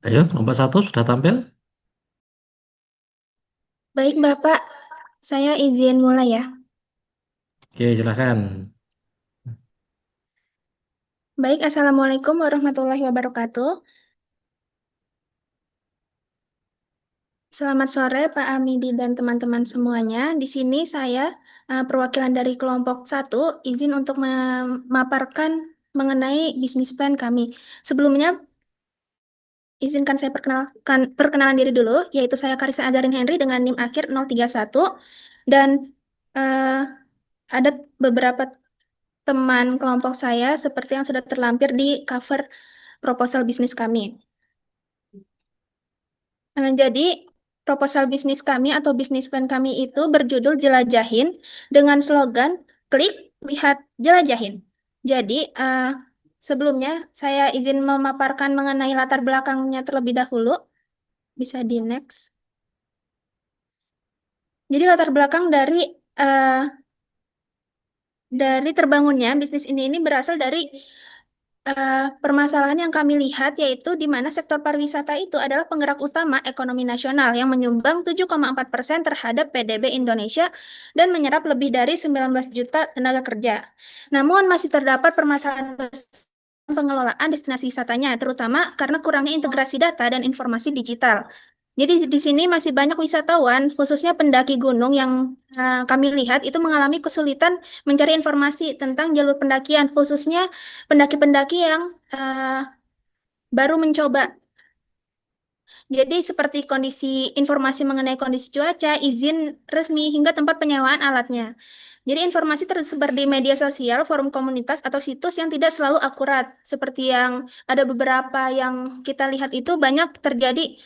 Ayo, nomor satu sudah tampil. Baik, Bapak. Saya izin mulai ya. Oke, silakan. Baik, Assalamualaikum warahmatullahi wabarakatuh. Selamat sore, Pak Amidi dan teman-teman semuanya. Di sini saya, perwakilan dari kelompok satu, izin untuk memaparkan mengenai bisnis plan kami. Sebelumnya, izinkan saya perkenalan diri dulu, yaitu saya Karissa Azarin Henry dengan NIM akhir 031. Dan eh, ada beberapa teman kelompok saya seperti yang sudah terlampir di cover proposal bisnis kami. Jadi, proposal bisnis kami atau bisnis plan kami itu berjudul Jelajahin dengan slogan Klik, Lihat, Jelajahin. Jadi, sebelumnya saya izin memaparkan mengenai latar belakangnya terlebih dahulu. Bisa di next. Jadi, latar belakang eh, dari terbangunnya bisnis ini berasal dari permasalahan yang kami lihat yaitu di mana sektor pariwisata itu adalah penggerak utama ekonomi nasional yang menyumbang 7,4% terhadap PDB Indonesia dan menyerap lebih dari 19 juta tenaga kerja. Namun masih terdapat permasalahan besar pengelolaan destinasi wisatanya, terutama karena kurangnya integrasi data dan informasi digital. Jadi di sini masih banyak wisatawan, khususnya pendaki gunung yang kami lihat itu mengalami kesulitan mencari informasi tentang jalur pendakian, khususnya pendaki-pendaki yang baru mencoba. Jadi seperti kondisi informasi mengenai kondisi cuaca, izin resmi, hingga tempat penyewaan alatnya. Jadi informasi tersebar di media sosial, forum komunitas, atau situs yang tidak selalu akurat. Seperti yang ada beberapa yang kita lihat itu banyak terjadi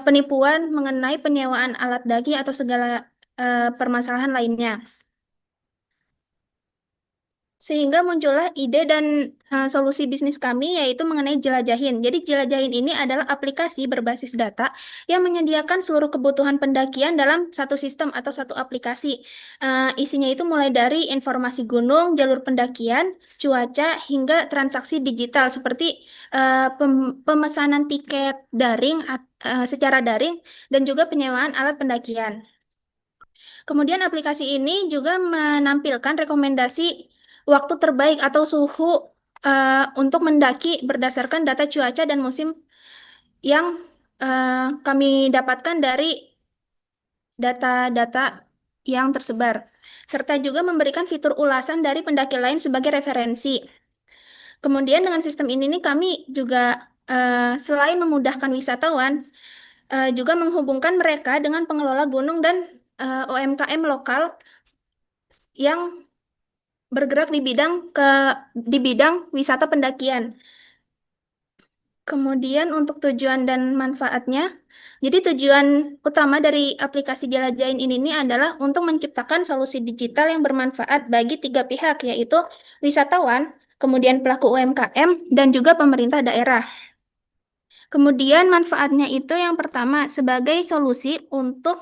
penipuan mengenai penyewaan alat daki atau segala permasalahan lainnya. Sehingga muncullah ide dan solusi bisnis kami yaitu mengenai Jelajahin. Jadi Jelajahin ini adalah aplikasi berbasis data yang menyediakan seluruh kebutuhan pendakian dalam satu sistem atau satu aplikasi. Isinya itu mulai dari informasi gunung, jalur pendakian, cuaca, hingga transaksi digital seperti pemesanan tiket daring secara daring dan juga penyewaan alat pendakian. Kemudian aplikasi ini juga menampilkan rekomendasi waktu terbaik atau suhu untuk mendaki berdasarkan data cuaca dan musim yang kami dapatkan dari data-data yang tersebar, serta juga memberikan fitur ulasan dari pendaki lain sebagai referensi. Kemudian dengan sistem ini nih kami juga selain memudahkan wisatawan, juga menghubungkan mereka dengan pengelola gunung dan UMKM lokal yang bergerak di bidang wisata pendakian. Kemudian untuk tujuan dan manfaatnya, jadi tujuan utama dari aplikasi Jelajahin ini nih adalah untuk menciptakan solusi digital yang bermanfaat bagi tiga pihak, yaitu wisatawan, kemudian pelaku UMKM, dan juga pemerintah daerah. Kemudian manfaatnya itu yang pertama sebagai solusi untuk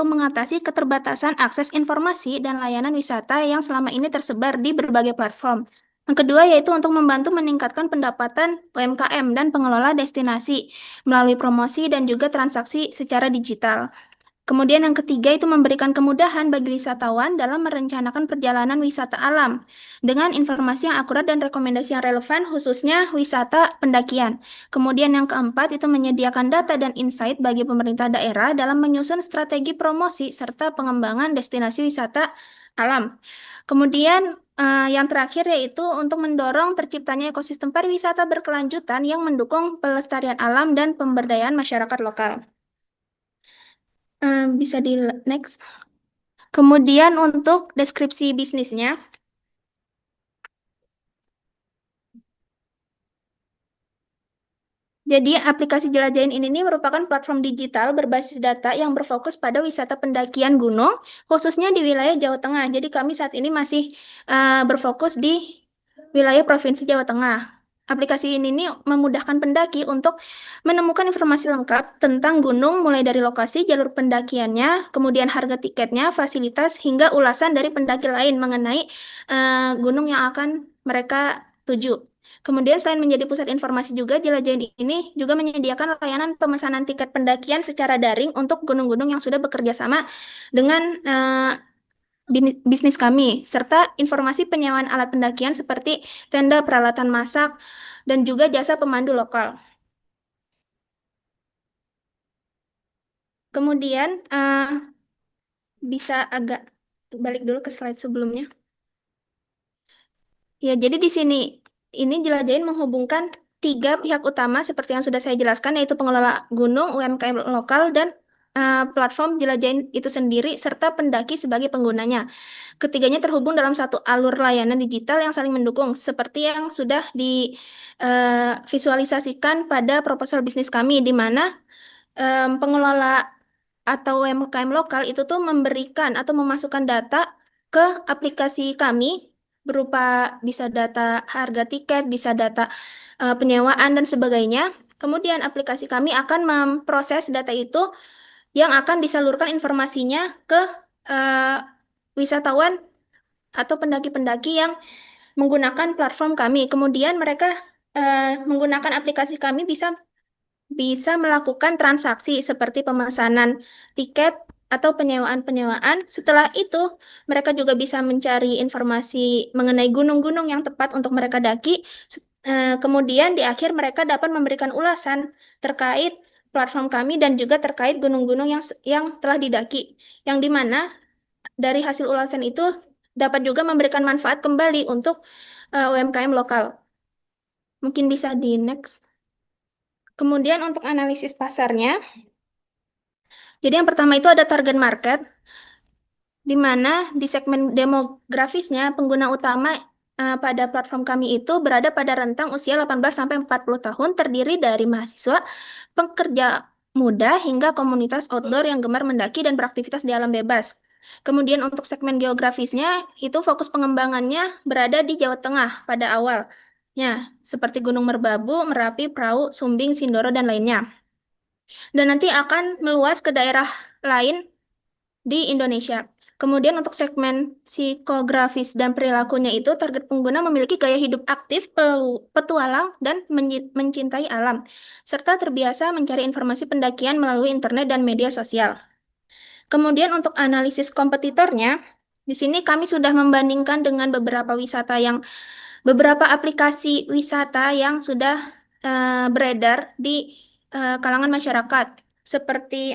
mengatasi keterbatasan akses informasi dan layanan wisata yang selama ini tersebar di berbagai platform. Yang kedua yaitu untuk membantu meningkatkan pendapatan UMKM dan pengelola destinasi melalui promosi dan juga transaksi secara digital. Kemudian yang ketiga itu memberikan kemudahan bagi wisatawan dalam merencanakan perjalanan wisata alam dengan informasi yang akurat dan rekomendasi yang relevan khususnya wisata pendakian. Kemudian yang keempat itu menyediakan data dan insight bagi pemerintah daerah dalam menyusun strategi promosi serta pengembangan destinasi wisata alam. Kemudian yang terakhir yaitu untuk mendorong terciptanya ekosistem pariwisata berkelanjutan yang mendukung pelestarian alam dan pemberdayaan masyarakat lokal. Bisa di next. Kemudian untuk deskripsi bisnisnya, jadi aplikasi Jelajahin ini merupakan platform digital berbasis data yang berfokus pada wisata pendakian gunung, khususnya di wilayah Jawa Tengah. Jadi kami saat ini masih berfokus di wilayah Provinsi Jawa Tengah. Aplikasi ini nih memudahkan pendaki untuk menemukan informasi lengkap tentang gunung, mulai dari lokasi, jalur pendakiannya, kemudian harga tiketnya, fasilitas, hingga ulasan dari pendaki lain mengenai gunung yang akan mereka tuju. Kemudian selain menjadi pusat informasi juga, Jelajahin ini juga menyediakan layanan pemesanan tiket pendakian secara daring untuk gunung-gunung yang sudah bekerja sama dengan bisnis kami, serta informasi penyewaan alat pendakian seperti tenda, peralatan masak, dan juga jasa pemandu lokal. Kemudian bisa agak balik dulu ke slide sebelumnya. Ya, jadi di sini ini Jelajahin menghubungkan tiga pihak utama seperti yang sudah saya jelaskan, yaitu pengelola gunung, UMKM lokal, dan platform Jelajahin itu sendiri, serta pendaki sebagai penggunanya. Ketiganya terhubung dalam satu alur layanan digital yang saling mendukung, seperti yang sudah divisualisasikan pada proposal bisnis kami, di mana pengelola atau UMKM lokal itu tuh memberikan atau memasukkan data ke aplikasi kami berupa bisa data harga tiket, bisa data penyewaan dan sebagainya. Kemudian aplikasi kami akan memproses data itu yang akan disalurkan informasinya ke eh, wisatawan atau pendaki-pendaki yang menggunakan platform kami. Kemudian mereka menggunakan aplikasi kami bisa bisa melakukan transaksi seperti pemesanan tiket atau penyewaan-penyewaan. Setelah itu, mereka juga bisa mencari informasi mengenai gunung-gunung yang tepat untuk mereka daki. Kemudian di akhir mereka dapat memberikan ulasan terkait platform kami dan juga terkait gunung-gunung yang telah didaki. Yang dimana dari hasil ulasan itu dapat juga memberikan manfaat kembali untuk UMKM lokal. Mungkin bisa di next. Kemudian untuk analisis pasarnya, jadi yang pertama itu ada target market, di mana di segmen demografisnya pengguna utama pada platform kami itu berada pada rentang usia 18 sampai 40 tahun, terdiri dari mahasiswa, pekerja muda, hingga komunitas outdoor yang gemar mendaki dan beraktivitas di alam bebas. Kemudian untuk segmen geografisnya, itu fokus pengembangannya berada di Jawa Tengah pada awal. Ya, seperti Gunung Merbabu, Merapi, Prau, Sumbing, Sindoro, dan lainnya. Dan nanti akan meluas ke daerah lain di Indonesia. Kemudian untuk segmen psikografis dan perilakunya itu target pengguna memiliki gaya hidup aktif, petualang, dan mencintai alam, serta terbiasa mencari informasi pendakian melalui internet dan media sosial. Kemudian untuk analisis kompetitornya, di sini kami sudah membandingkan dengan beberapa aplikasi wisata yang sudah beredar di kalangan masyarakat, seperti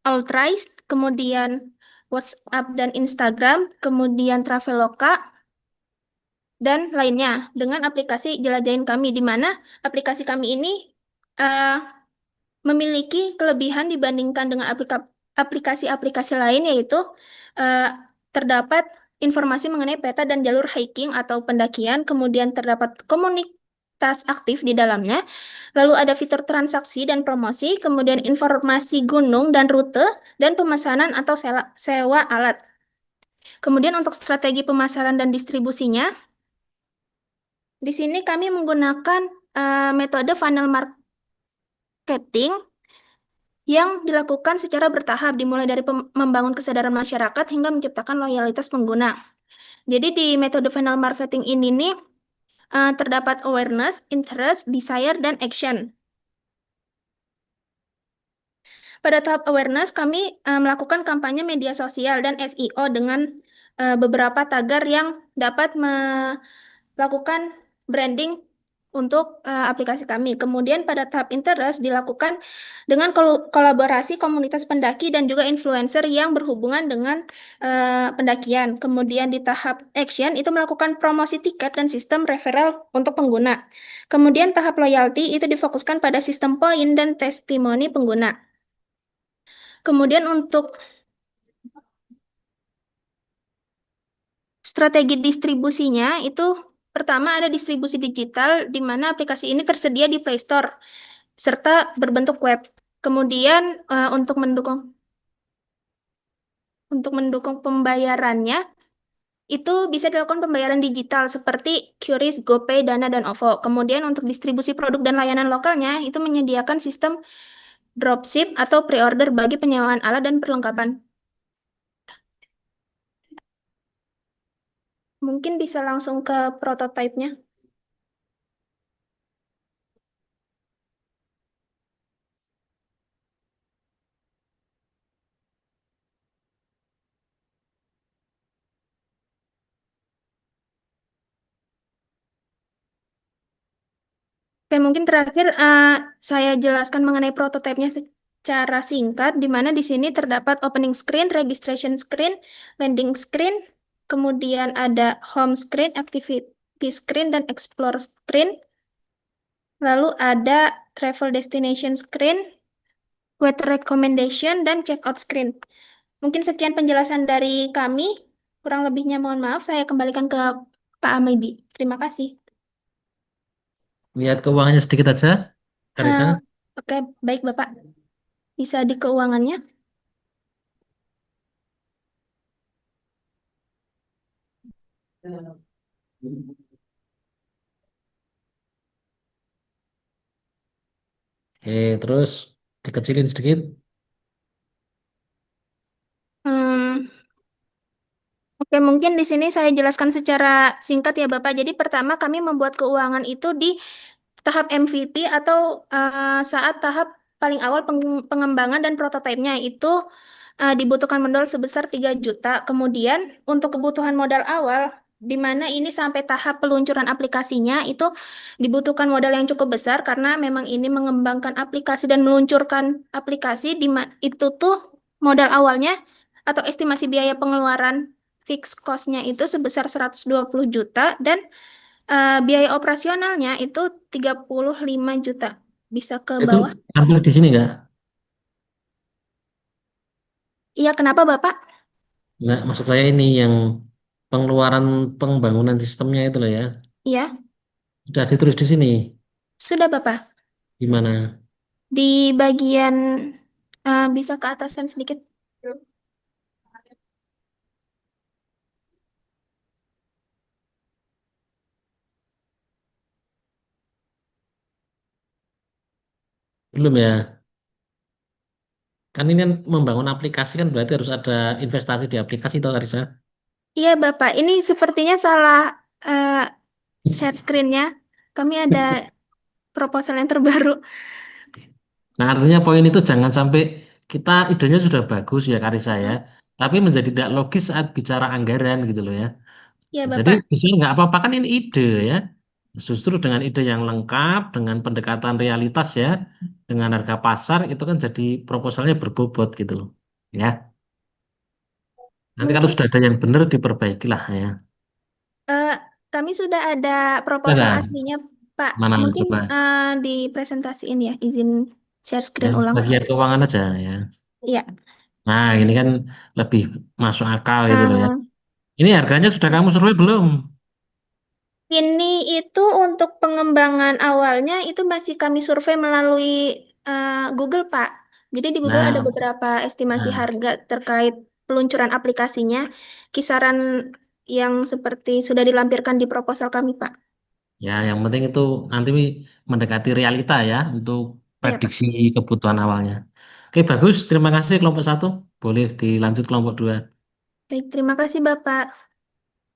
Alltrice, kemudian WhatsApp dan Instagram, kemudian Traveloka, dan lainnya dengan aplikasi Jelajahin kami, di mana aplikasi kami ini eh, memiliki kelebihan dibandingkan dengan aplikasi-aplikasi lain, yaitu eh, terdapat informasi mengenai peta dan jalur hiking atau pendakian, kemudian terdapat komunitas aktif di dalamnya, lalu ada fitur transaksi dan promosi, kemudian informasi gunung dan rute, dan pemesanan atau sewa alat. Kemudian untuk strategi pemasaran dan distribusinya, di sini kami menggunakan metode funnel marketing yang dilakukan secara bertahap, dimulai dari membangun kesadaran masyarakat hingga menciptakan loyalitas pengguna. Jadi di metode funnel marketing ini nih terdapat awareness, interest, desire, dan action. Pada tahap awareness, kami melakukan kampanye media sosial dan SEO dengan beberapa tagar yang dapat melakukan branding untuk aplikasi kami. Kemudian pada tahap interest dilakukan dengan kolaborasi komunitas pendaki dan juga influencer yang berhubungan dengan pendakian. Kemudian di tahap action itu melakukan promosi tiket dan sistem referral untuk pengguna. Kemudian tahap loyalty itu difokuskan pada sistem poin dan testimoni pengguna. Kemudian untuk strategi distribusinya itu pertama ada distribusi digital, di mana aplikasi ini tersedia di Play Store serta berbentuk web. Kemudian untuk mendukung pembayarannya Itu bisa dilakukan pembayaran digital seperti QRIS, GoPay, Dana, dan OVO. Kemudian untuk distribusi produk dan layanan lokalnya, itu menyediakan sistem dropship atau pre-order bagi penyewaan alat dan perlengkapan. Mungkin bisa langsung ke prototipenya. Oke, mungkin terakhir saya jelaskan mengenai prototipenya secara singkat, di mana di sini terdapat opening screen, registration screen, landing screen, kemudian ada home screen, activity screen, dan explore screen. Lalu ada travel destination screen, weather recommendation, dan checkout screen. Mungkin sekian penjelasan dari kami. Kurang lebihnya mohon maaf, saya kembalikan ke Pak Amedi. Terima kasih. Lihat keuangannya sedikit aja, Eh, Karisa. oke, baik Bapak. Bisa di keuangannya. Oke, terus dikecilin sedikit. Hmm, Oke, mungkin di sini saya jelaskan secara singkat ya Bapak. Jadi pertama kami membuat keuangan itu di tahap MVP atau saat tahap paling awal pengembangan dan prototipenya itu dibutuhkan modal sebesar 3 juta. Kemudian untuk kebutuhan modal awal di mana ini sampai tahap peluncuran aplikasinya itu dibutuhkan modal yang cukup besar karena memang ini mengembangkan aplikasi dan meluncurkan aplikasi itu tuh modal awalnya atau estimasi biaya pengeluaran fixed cost-nya itu sebesar 120 juta dan biaya operasionalnya itu 35 juta. Bisa ke Itu bawah? tampil di sini nggak? Iya, kenapa Bapak? Nggak, maksud saya ini yang pengeluaran pembangunan sistemnya itu loh ya. Iya, Udah ditulis di sini. sudah Bapak. Gimana? Di bagian bisa ke atasan sedikit. Belum ya? Kan ini kan membangun aplikasi kan berarti harus ada investasi di aplikasi toh, Karisa. Iya Bapak, ini sepertinya salah eh, share screen-nya. Kami ada proposal yang terbaru. Nah, artinya poin itu jangan sampai kita idenya sudah bagus ya Karisa ya, tapi menjadi tidak logis saat bicara anggaran gitu loh ya. Iya Jadi Bapak. bisa nggak apa-apa kan ini ide ya. Justru dengan ide yang lengkap, dengan pendekatan realitas ya, dengan harga pasar itu kan jadi proposalnya berbobot gitu loh. Ya, nanti kalau Mungkin sudah ada yang benar diperbaikilah ya. eh, kami sudah ada proposal Ada aslinya Pak. mana Mungkin coba dipresentasiin ya, izin share ya screen ulang. bagian keuangan aja ya. Iya. Nah, ini kan lebih masuk akal gitu loh ya. Eh, Ini harganya sudah kamu survei belum? Ini itu untuk pengembangan awalnya itu masih kami survei melalui Google, Pak. Jadi di Google ada Nah, beberapa estimasi nah, harga terkait peluncuran aplikasinya, kisaran yang seperti sudah dilampirkan di proposal kami, Pak. ya yang penting itu nanti mendekati realita ya untuk Iya, Pak. prediksi kebutuhan awalnya. Oke, bagus. Terima kasih kelompok satu. Boleh dilanjut kelompok dua. Baik, terima kasih, Bapak.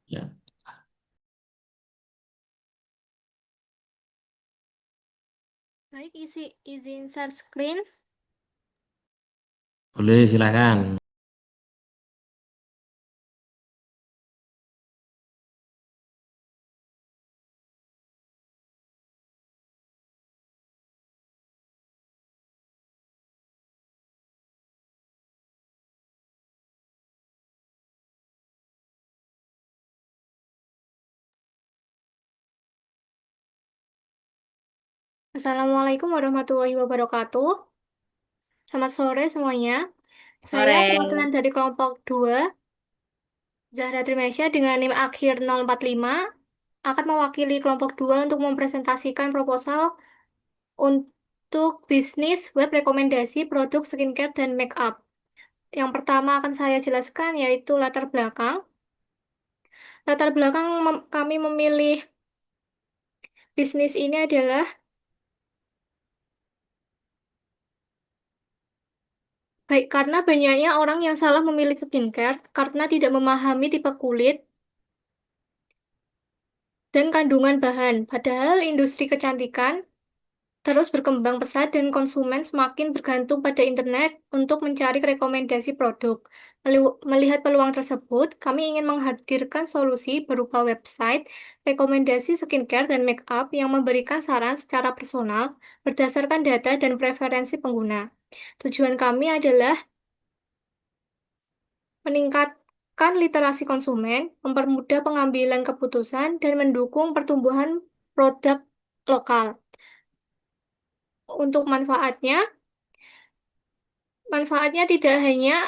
Ya, Baik, izin share screen. boleh silakan. Assalamualaikum warahmatullahi wabarakatuh. Selamat sore semuanya. Saya Sore. perwakilan dari kelompok 2, Zahra Trimesya dengan NIM akhir 045 akan mewakili kelompok 2 untuk mempresentasikan proposal untuk bisnis web rekomendasi produk skincare dan make up. Yang pertama akan saya jelaskan yaitu latar belakang. Latar belakang kami memilih bisnis ini adalah baik karena banyaknya orang yang salah memilih skincare karena tidak memahami tipe kulit dan kandungan bahan. Padahal industri kecantikan terus berkembang pesat dan konsumen semakin bergantung pada internet untuk mencari rekomendasi produk. Melihat peluang tersebut, kami ingin menghadirkan solusi berupa website, rekomendasi skincare dan make up yang memberikan saran secara personal berdasarkan data dan preferensi pengguna. Tujuan kami adalah meningkatkan literasi konsumen, mempermudah pengambilan keputusan, dan mendukung pertumbuhan produk lokal. Untuk manfaatnya tidak hanya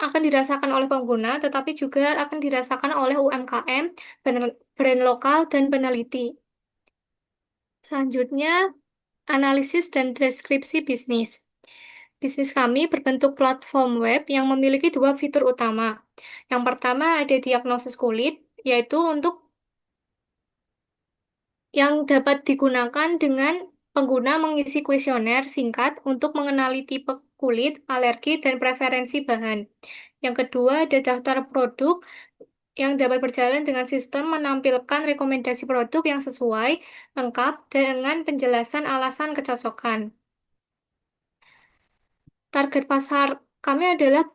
akan dirasakan oleh pengguna, tetapi juga akan dirasakan oleh UMKM, brand lokal, dan peneliti. Selanjutnya, analisis dan deskripsi bisnis. Bisnis kami berbentuk platform web yang memiliki dua fitur utama. Yang pertama ada diagnosis kulit, yaitu untuk yang dapat digunakan dengan pengguna mengisi kuesioner singkat untuk mengenali tipe kulit, alergi, dan preferensi bahan. Yang kedua ada daftar produk yang dapat berjalan dengan sistem menampilkan rekomendasi produk yang sesuai, lengkap, dengan penjelasan alasan kecocokan. Target pasar kami adalah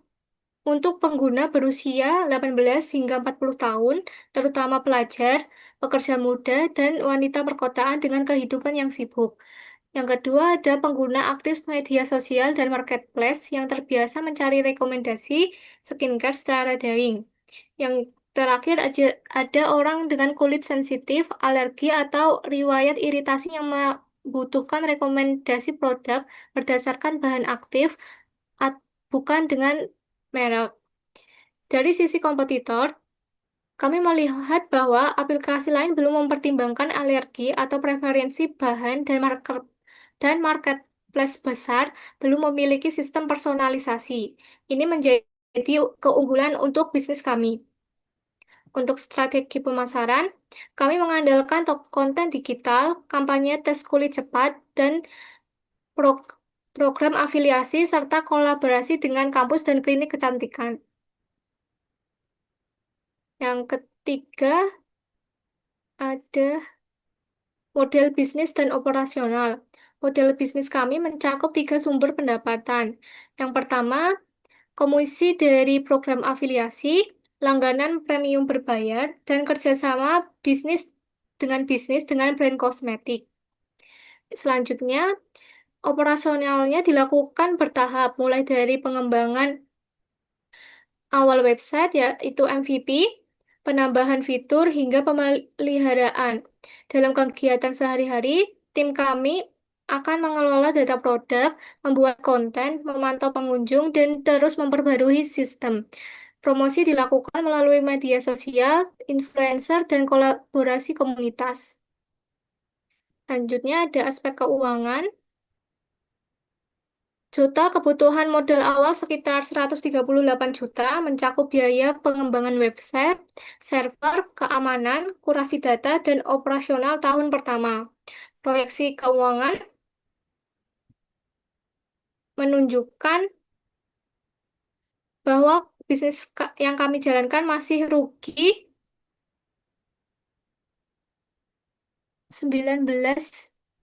untuk pengguna berusia 18 hingga 40 tahun, terutama pelajar, pekerja muda, dan wanita perkotaan dengan kehidupan yang sibuk. Yang kedua, ada pengguna aktif media sosial dan marketplace yang terbiasa mencari rekomendasi skincare secara daring. Yang terakhir, ada orang dengan kulit sensitif, alergi, atau riwayat iritasi yang membutuhkan rekomendasi produk berdasarkan bahan aktif, bukan dengan merek. Dari sisi kompetitor, kami melihat bahwa aplikasi lain belum mempertimbangkan alergi atau preferensi bahan dan marketplace besar belum memiliki sistem personalisasi. Ini menjadi keunggulan untuk bisnis kami. Untuk strategi pemasaran, kami mengandalkan konten digital, kampanye tes kulit cepat, dan pro- program afiliasi serta kolaborasi dengan kampus dan klinik kecantikan. Yang ketiga ada model bisnis dan operasional. Model bisnis kami mencakup tiga sumber pendapatan. Yang pertama, komisi dari program afiliasi, langganan premium berbayar, dan kerjasama bisnis dengan brand kosmetik. Selanjutnya, operasionalnya dilakukan bertahap, mulai dari pengembangan awal website yaitu MVP, penambahan fitur hingga pemeliharaan. Dalam kegiatan sehari-hari, tim kami akan mengelola data produk, membuat konten, memantau pengunjung, dan terus memperbarui sistem. Promosi dilakukan melalui media sosial, influencer, dan kolaborasi komunitas. Selanjutnya ada aspek keuangan. Kebutuhan modal awal sekitar 138 juta, mencakup biaya pengembangan website, server, keamanan, kurasi data, dan operasional tahun pertama. Proyeksi keuangan menunjukkan bahwa bisnis yang kami jalankan masih rugi 19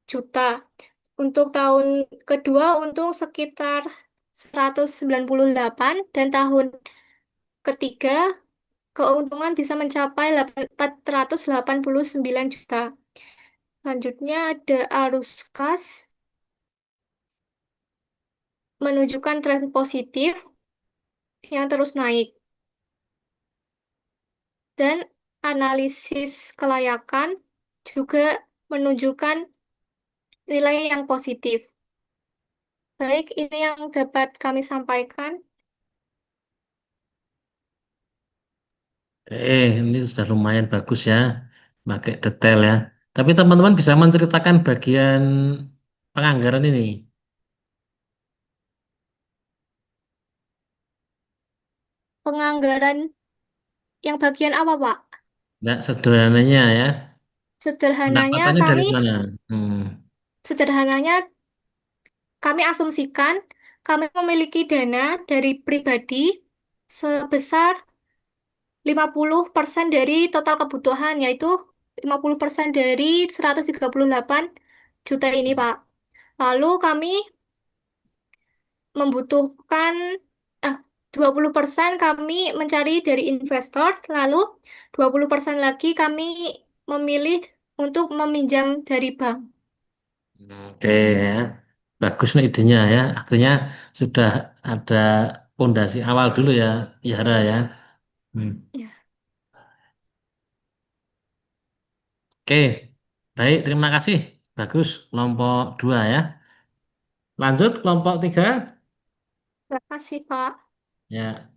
juta. Untuk tahun kedua untung sekitar 198 dan tahun ketiga keuntungan bisa mencapai 489 juta. Selanjutnya ada arus kas menunjukkan tren positif yang terus naik dan analisis kelayakan juga menunjukkan nilai yang positif. Baik, ini yang dapat kami sampaikan. Ini sudah lumayan bagus ya, pakai detail ya. Tapi teman-teman bisa menceritakan bagian penganggaran ini. Penganggaran yang bagian apa, Pak? Nggak sederhananya ya. Sederhananya Pendapatannya dari kami, mana? Hmm. sederhananya kami asumsikan kami memiliki dana dari pribadi sebesar 50% dari total kebutuhan, yaitu 50% dari 138 juta ini, Pak. Lalu kami membutuhkan eh, 20% kami mencari dari investor, lalu 20% lagi kami memilih untuk meminjam dari bank. Oke ya. Bagus nih idenya ya. Artinya sudah ada pondasi awal dulu ya, Yara ya. Hmm. Ya. Oke, baik. Terima kasih. Bagus. Kelompok 2 ya. Lanjut kelompok 3. Terima kasih, Pak. Ya,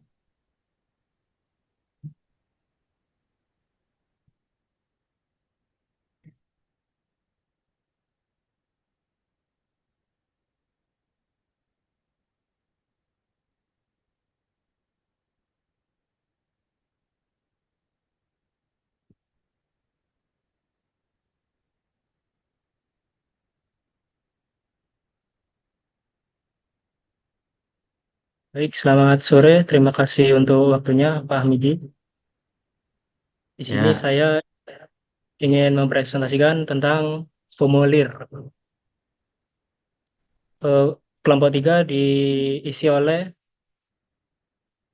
Baik, selamat sore. Terima kasih untuk waktunya, Pak Hamidi. Di sini ya, saya ingin mempresentasikan tentang formulir. Eh, Kelompok 3 diisi oleh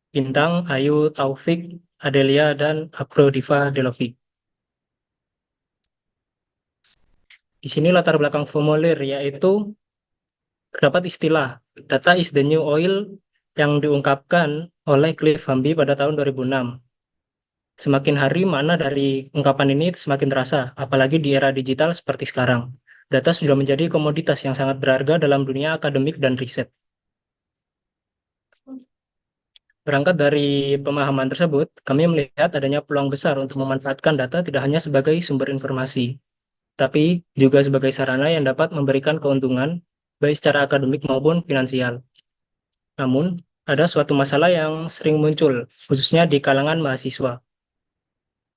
Bintang, Ayu, Taufik, Adelia, dan Diva Delovic. Di sini latar belakang formulir yaitu terdapat istilah data is the new oil yang diungkapkan oleh Cliff Hamby pada tahun 2006. Semakin hari mana dari ungkapan ini semakin terasa, apalagi di era digital seperti sekarang. Data sudah menjadi komoditas yang sangat berharga dalam dunia akademik dan riset. Berangkat dari pemahaman tersebut, kami melihat adanya peluang besar untuk memanfaatkan data tidak hanya sebagai sumber informasi, tapi juga sebagai sarana yang dapat memberikan keuntungan baik secara akademik maupun finansial. Namun, ada suatu masalah yang sering muncul, khususnya di kalangan mahasiswa,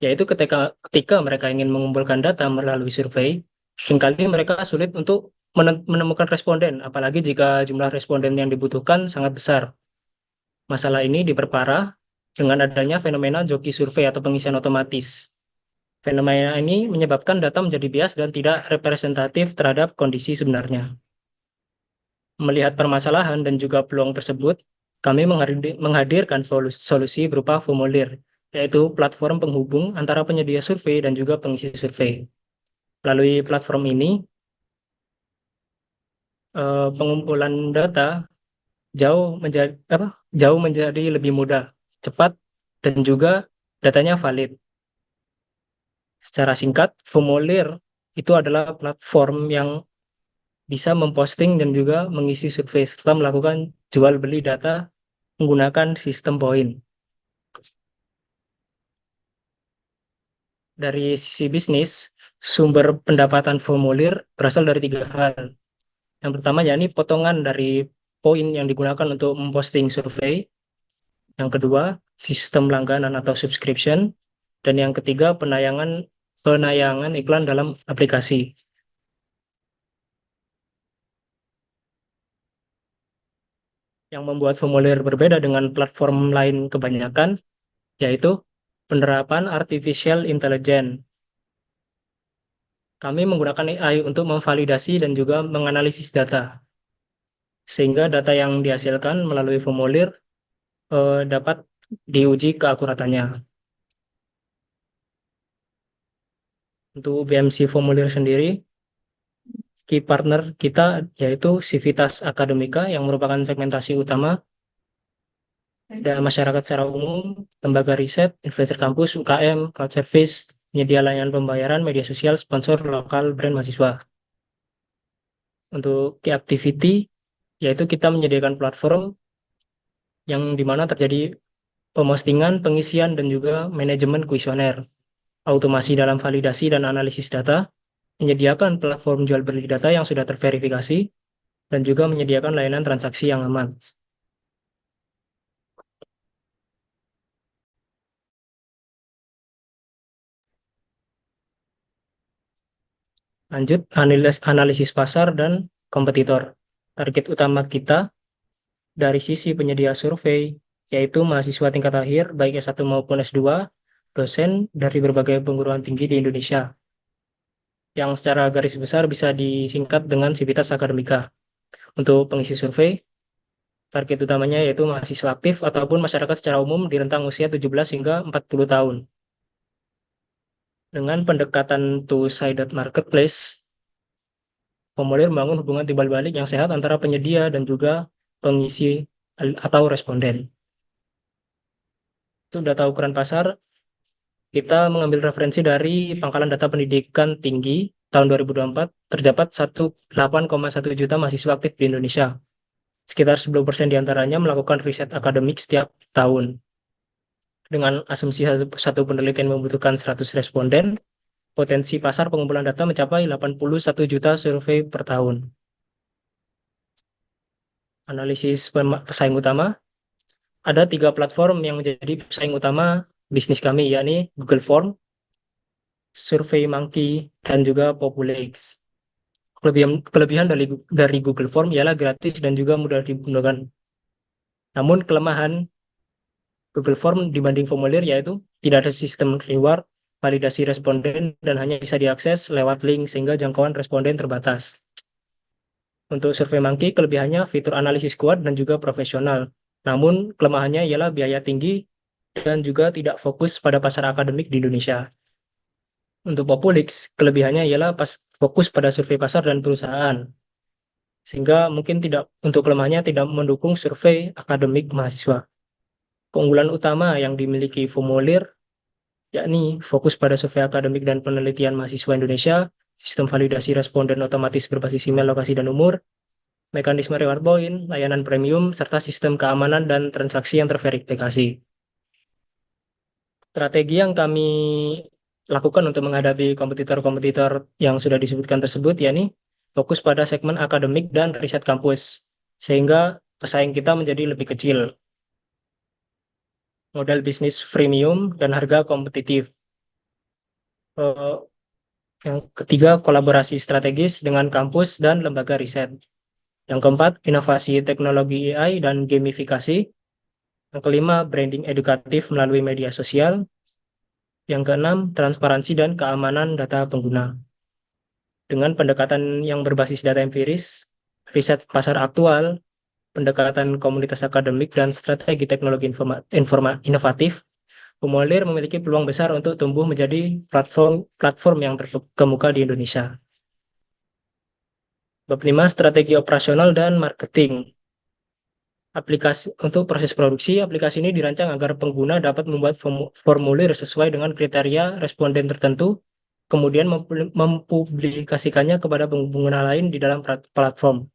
yaitu ketika mereka ingin mengumpulkan data melalui survei, seringkali mereka sulit untuk menemukan responden, apalagi jika jumlah responden yang dibutuhkan sangat besar. Masalah ini diperparah dengan adanya fenomena joki survei atau pengisian otomatis. Fenomena ini menyebabkan data menjadi bias dan tidak representatif terhadap kondisi sebenarnya. Melihat permasalahan dan juga peluang tersebut, kami menghadirkan solusi berupa formulir, yaitu platform penghubung antara penyedia survei dan juga pengisi survei. Melalui platform ini, pengumpulan data jauh menjadi lebih mudah, cepat, dan juga datanya valid. Secara singkat, formulir itu adalah platform yang bisa memposting dan juga mengisi survei serta melakukan jual beli data menggunakan sistem poin. Dari sisi bisnis, sumber pendapatan formulir berasal dari tiga hal. Yang pertama yakni potongan dari poin yang digunakan untuk memposting survei. Yang kedua, sistem langganan atau subscription. Dan yang ketiga, penayangan iklan dalam aplikasi. Yang membuat formulir berbeda dengan platform lain kebanyakan, yaitu penerapan artificial intelligence. Kami menggunakan AI untuk memvalidasi dan juga menganalisis data, sehingga data yang dihasilkan melalui formulir dapat diuji keakuratannya. Untuk BMC formulir sendiri, key partner kita yaitu Civitas Academica yang merupakan segmentasi utama dan masyarakat secara umum, lembaga riset, influencer kampus, UKM, cloud service, penyedia layanan pembayaran, media sosial, sponsor, lokal, brand mahasiswa. Untuk key activity, yaitu kita menyediakan platform yang dimana terjadi pemostingan, pengisian, dan juga manajemen kuesioner, automasi dalam validasi dan analisis data, menyediakan platform jual beli data yang sudah terverifikasi, dan juga menyediakan layanan transaksi yang aman. Lanjut, analisis pasar dan kompetitor. Target utama kita dari sisi penyedia survei, yaitu mahasiswa tingkat akhir, baik S1 maupun S2, dosen dari berbagai perguruan tinggi di Indonesia, yang secara garis besar bisa disingkat dengan Sivitas Akademika. Untuk pengisi survei, target utamanya yaitu mahasiswa aktif ataupun masyarakat secara umum di rentang usia 17 hingga 40 tahun. Dengan pendekatan two-sided marketplace, formulir membangun hubungan timbal balik yang sehat antara penyedia dan juga pengisi atau responden. Itu data ukuran pasar, kita mengambil referensi dari Pangkalan Data Pendidikan Tinggi tahun 2024, terdapat 8,1 juta mahasiswa aktif di Indonesia. Sekitar 10% diantaranya melakukan riset akademik setiap tahun. Dengan asumsi satu penelitian membutuhkan 100 responden, potensi pasar pengumpulan data mencapai 81 juta survei per tahun. Analisis pesaing utama, ada 3 platform yang menjadi pesaing utama bisnis kami, yakni Google Form, SurveyMonkey, dan juga Populix. Kelebihan dari Google Form ialah gratis dan juga mudah digunakan. Namun kelemahan Google Form dibanding formulir yaitu tidak ada sistem reward, validasi responden, dan hanya bisa diakses lewat link sehingga jangkauan responden terbatas. Untuk SurveyMonkey, kelebihannya fitur analisis kuat dan juga profesional. Namun kelemahannya ialah biaya tinggi dan juga tidak fokus pada pasar akademik di Indonesia. Untuk Populix, kelebihannya ialah fokus pada survei pasar dan perusahaan. Sehingga mungkin untuk kelemahannya tidak mendukung survei akademik mahasiswa. Keunggulan utama yang dimiliki formulir yakni fokus pada survei akademik dan penelitian mahasiswa Indonesia, sistem validasi responden otomatis berbasis email, lokasi, dan umur, mekanisme reward point, layanan premium, serta sistem keamanan dan transaksi yang terverifikasi. Strategi yang kami lakukan untuk menghadapi kompetitor-kompetitor yang sudah disebutkan tersebut, yakni fokus pada segmen akademik dan riset kampus, sehingga pesaing kita menjadi lebih kecil. Modal bisnis freemium dan harga kompetitif. Yang ketiga, kolaborasi strategis dengan kampus dan lembaga riset. Yang keempat, inovasi teknologi AI dan gamifikasi. Yang kelima, branding edukatif melalui media sosial. Yang keenam, transparansi dan keamanan data pengguna. Dengan pendekatan yang berbasis data empiris, riset pasar aktual, pendekatan komunitas akademik, dan strategi teknologi inovatif, Formulir memiliki peluang besar untuk tumbuh menjadi platform yang terkemuka di Indonesia. Bab 5, strategi operasional dan marketing. Untuk proses produksi, aplikasi ini dirancang agar pengguna dapat membuat formulir sesuai dengan kriteria responden tertentu, kemudian mempublikasikannya kepada pengguna lain di dalam platform.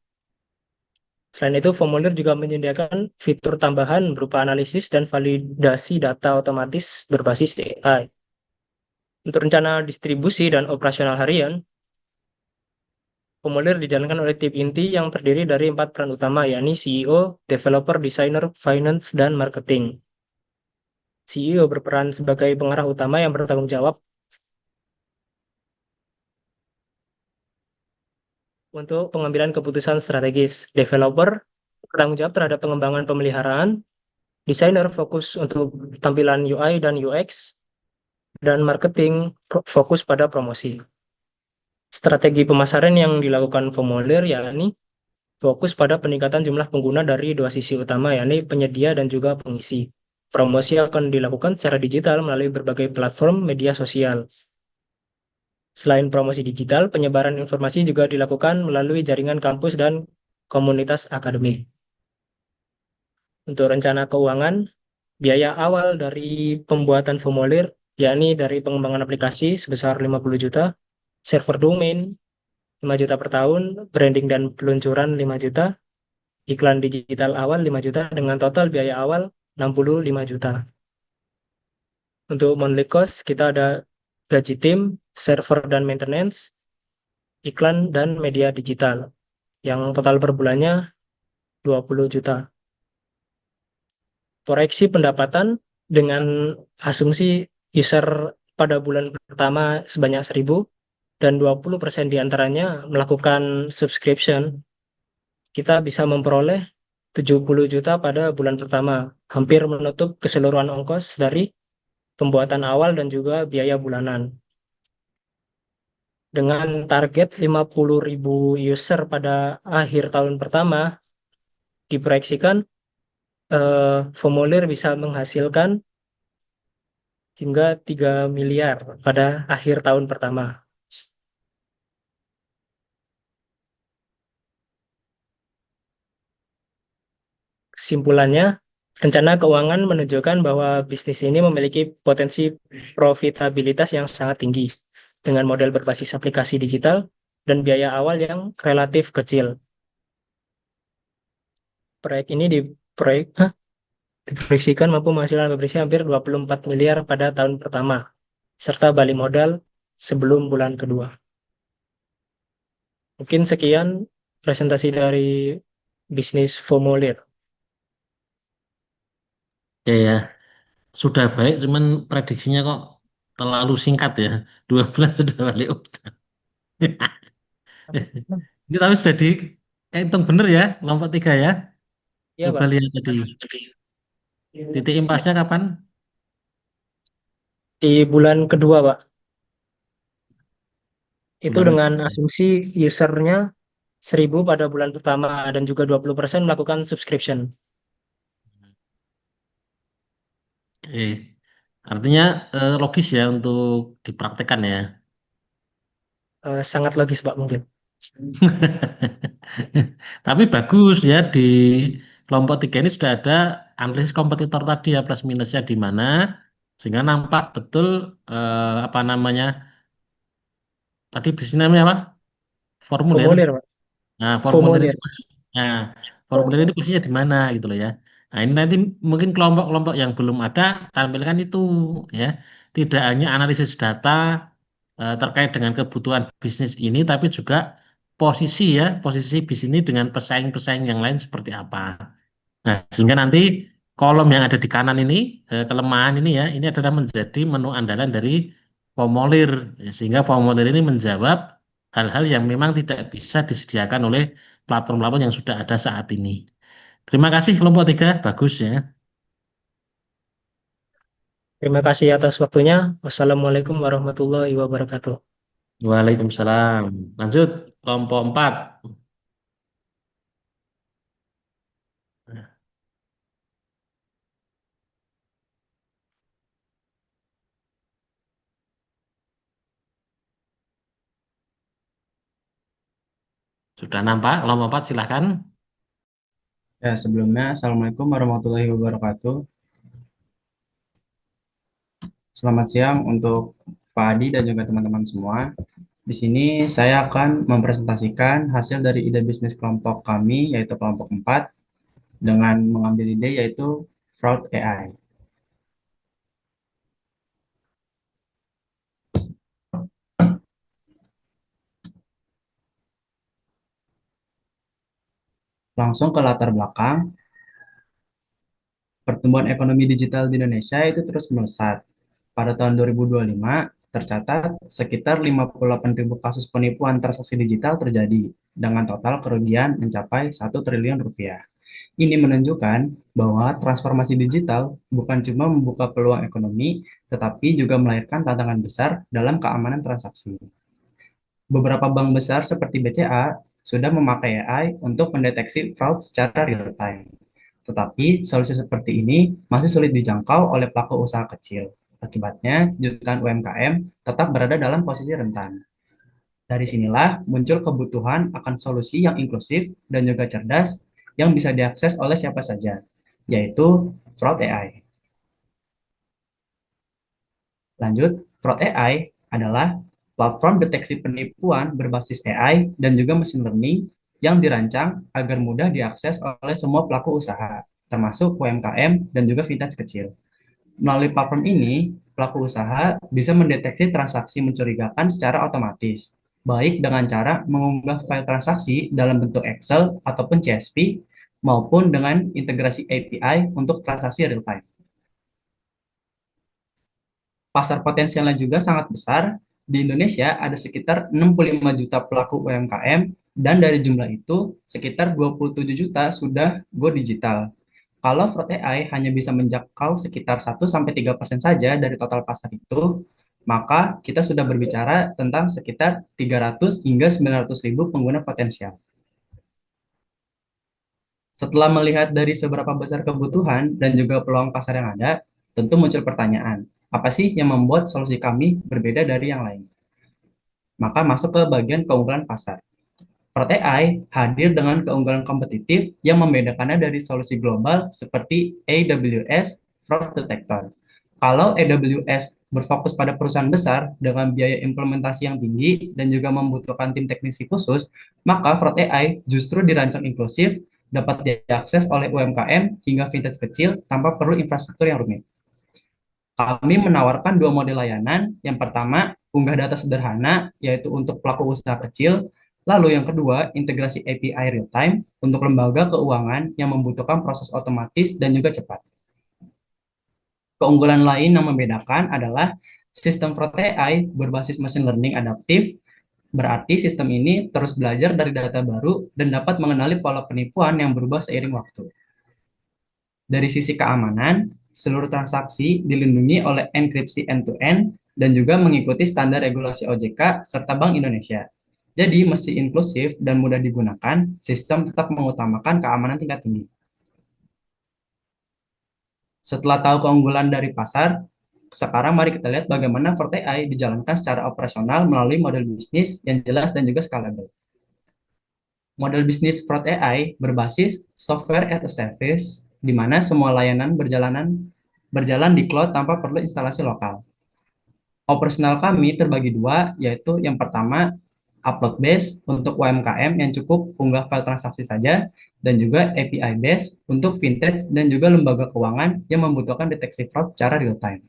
Selain itu, formulir juga menyediakan fitur tambahan berupa analisis dan validasi data otomatis berbasis AI. Untuk rencana distribusi dan operasional harian, formulir dijalankan oleh tim inti yang terdiri dari 4 peran utama, yakni CEO, developer, desainer, finance, dan marketing. CEO berperan sebagai pengarah utama yang bertanggung jawab untuk pengambilan keputusan strategis. Developer bertanggung jawab terhadap pengembangan pemeliharaan. Desainer fokus untuk tampilan UI dan UX. Dan marketing fokus pada promosi. Strategi pemasaran yang dilakukan formulir yakni fokus pada peningkatan jumlah pengguna dari 2 sisi utama, yakni penyedia dan juga pengisi. Promosi akan dilakukan secara digital melalui berbagai platform media sosial. Selain promosi digital, penyebaran informasi juga dilakukan melalui jaringan kampus dan komunitas akademik. Untuk rencana keuangan, biaya awal dari pembuatan formulir yakni dari pengembangan aplikasi sebesar 50 juta, server domain 5 juta per tahun, branding dan peluncuran 5 juta, iklan digital awal 5 juta, dengan total biaya awal 65 juta. Untuk monthly cost, kita ada gaji tim, server dan maintenance, iklan, dan media digital, yang total per bulannya 20 juta. Koreksi pendapatan dengan asumsi user pada bulan pertama sebanyak 1.000, dan 20% diantaranya melakukan subscription, kita bisa memperoleh 70 juta pada bulan pertama, hampir menutup keseluruhan ongkos dari pembuatan awal dan juga biaya bulanan. Dengan target 50.000 user pada akhir tahun pertama, diproyeksikan formulir bisa menghasilkan hingga 3 miliar pada akhir tahun pertama. Kesimpulannya, rencana keuangan menunjukkan bahwa bisnis ini memiliki potensi profitabilitas yang sangat tinggi dengan model berbasis aplikasi digital dan biaya awal yang relatif kecil. Proyek ini diproyeksikan mampu menghasilkan bersih hampir 24 miliar pada tahun pertama, serta balik modal sebelum bulan kedua. Mungkin sekian presentasi dari bisnis formulir. Ya, ya, sudah baik, cuman prediksinya kok terlalu singkat ya. 2 bulan sudah balik. Ini tapi sudah hitung bener ya, kelompok 3 ya. Iya, Coba Pak. lihat tadi. Titik impasnya kapan? Di bulan kedua, Pak. Itu Bulan dengan kedua. asumsi usernya 1.000 pada bulan pertama dan juga 20% melakukan subscription. Oke. Artinya logis ya untuk dipraktekkan ya. Sangat logis, Pak, mungkin. Tapi bagus ya di kelompok 3 ini sudah ada analisis kompetitor tadi ya plus minusnya di mana sehingga nampak betul apa namanya tadi bisnis namanya apa? Formulir. Formulir, Pak. Nah, formulir Formulir. ini nah, formulir ini posisinya di mana gitu loh ya. Nah, ini nanti mungkin kelompok-kelompok yang belum ada tampilkan itu ya. Tidak hanya analisis data terkait dengan kebutuhan bisnis ini tapi juga posisi ya, posisi bisnis ini dengan pesaing-pesaing yang lain seperti apa. Nah, sehingga nanti kolom yang ada di kanan ini, kelemahan ini ya, ini adalah menjadi menu andalan dari formulir. Ya, sehingga formulir ini menjawab hal-hal yang memang tidak bisa disediakan oleh platform-platform yang sudah ada saat ini. Terima kasih kelompok 3, bagus ya. Terima kasih atas waktunya. Wassalamualaikum warahmatullahi wabarakatuh. Waalaikumsalam. Lanjut, kelompok 4. Sudah nampak kelompok 4, silahkan. Ya, sebelumnya, Assalamualaikum warahmatullahi wabarakatuh. Selamat siang untuk Pak Adi dan juga teman-teman semua. Di sini saya akan mempresentasikan hasil dari ide bisnis kelompok kami, yaitu kelompok 4, dengan mengambil ide yaitu fraud AI. Langsung ke latar belakang, pertumbuhan ekonomi digital di Indonesia itu terus melesat. Pada tahun 2025, tercatat sekitar 58.000 kasus penipuan transaksi digital terjadi, dengan total kerugian mencapai 1 triliun rupiah. Ini menunjukkan bahwa transformasi digital bukan cuma membuka peluang ekonomi, tetapi juga melahirkan tantangan besar dalam keamanan transaksi. Beberapa bank besar seperti BCA sudah memakai AI untuk mendeteksi fraud secara real-time. Tetapi solusi seperti ini masih sulit dijangkau oleh pelaku usaha kecil. Akibatnya, jutaan UMKM tetap berada dalam posisi rentan. Dari sinilah muncul kebutuhan akan solusi yang inklusif dan juga cerdas yang bisa diakses oleh siapa saja, yaitu Fraud AI. Lanjut, Fraud AI adalah platform deteksi penipuan berbasis AI dan juga mesin learning yang dirancang agar mudah diakses oleh semua pelaku usaha, termasuk UMKM dan juga fintech kecil. Melalui platform ini, pelaku usaha bisa mendeteksi transaksi mencurigakan secara otomatis, baik dengan cara mengunggah file transaksi dalam bentuk Excel ataupun CSV, maupun dengan integrasi API untuk transaksi real-time. Pasar potensialnya juga sangat besar, di Indonesia ada sekitar 65 juta pelaku UMKM, dan dari jumlah itu, sekitar 27 juta sudah go digital. Kalau Fraud AI hanya bisa menjangkau sekitar 1-3% saja dari total pasar itu, maka kita sudah berbicara tentang sekitar 300 hingga 900 ribu pengguna potensial. Setelah melihat dari seberapa besar kebutuhan dan juga peluang pasar yang ada, tentu muncul pertanyaan, apa sih yang membuat solusi kami berbeda dari yang lain? Maka masuk ke bagian keunggulan pasar. Fraud AI hadir dengan keunggulan kompetitif yang membedakannya dari solusi global seperti AWS Fraud Detector. Kalau AWS berfokus pada perusahaan besar dengan biaya implementasi yang tinggi dan juga membutuhkan tim teknisi khusus, maka Fraud AI justru dirancang inklusif, dapat diakses oleh UMKM hingga vintage kecil tanpa perlu infrastruktur yang rumit. Kami menawarkan dua model layanan. Yang pertama, unggah data sederhana, yaitu untuk pelaku usaha kecil. Lalu yang kedua, integrasi API real-time untuk lembaga keuangan yang membutuhkan proses otomatis dan juga cepat. Keunggulan lain yang membedakan adalah sistem Fraud AI berbasis machine learning adaptif, berarti sistem ini terus belajar dari data baru dan dapat mengenali pola penipuan yang berubah seiring waktu. Dari sisi keamanan, seluruh transaksi dilindungi oleh enkripsi end-to-end dan juga mengikuti standar regulasi OJK serta Bank Indonesia. Jadi, meski inklusif dan mudah digunakan, sistem tetap mengutamakan keamanan tingkat tinggi. Setelah tahu keunggulan dari pasar, sekarang mari kita lihat bagaimana Fraud AI dijalankan secara operasional melalui model bisnis yang jelas dan juga scalable. Model bisnis Fraud AI berbasis software as a service, di mana semua layanan berjalan di cloud tanpa perlu instalasi lokal. Operasional kami terbagi dua, yaitu yang pertama upload base untuk UMKM yang cukup unggah file transaksi saja, dan juga API base untuk vintage dan juga lembaga keuangan yang membutuhkan deteksi fraud secara real time.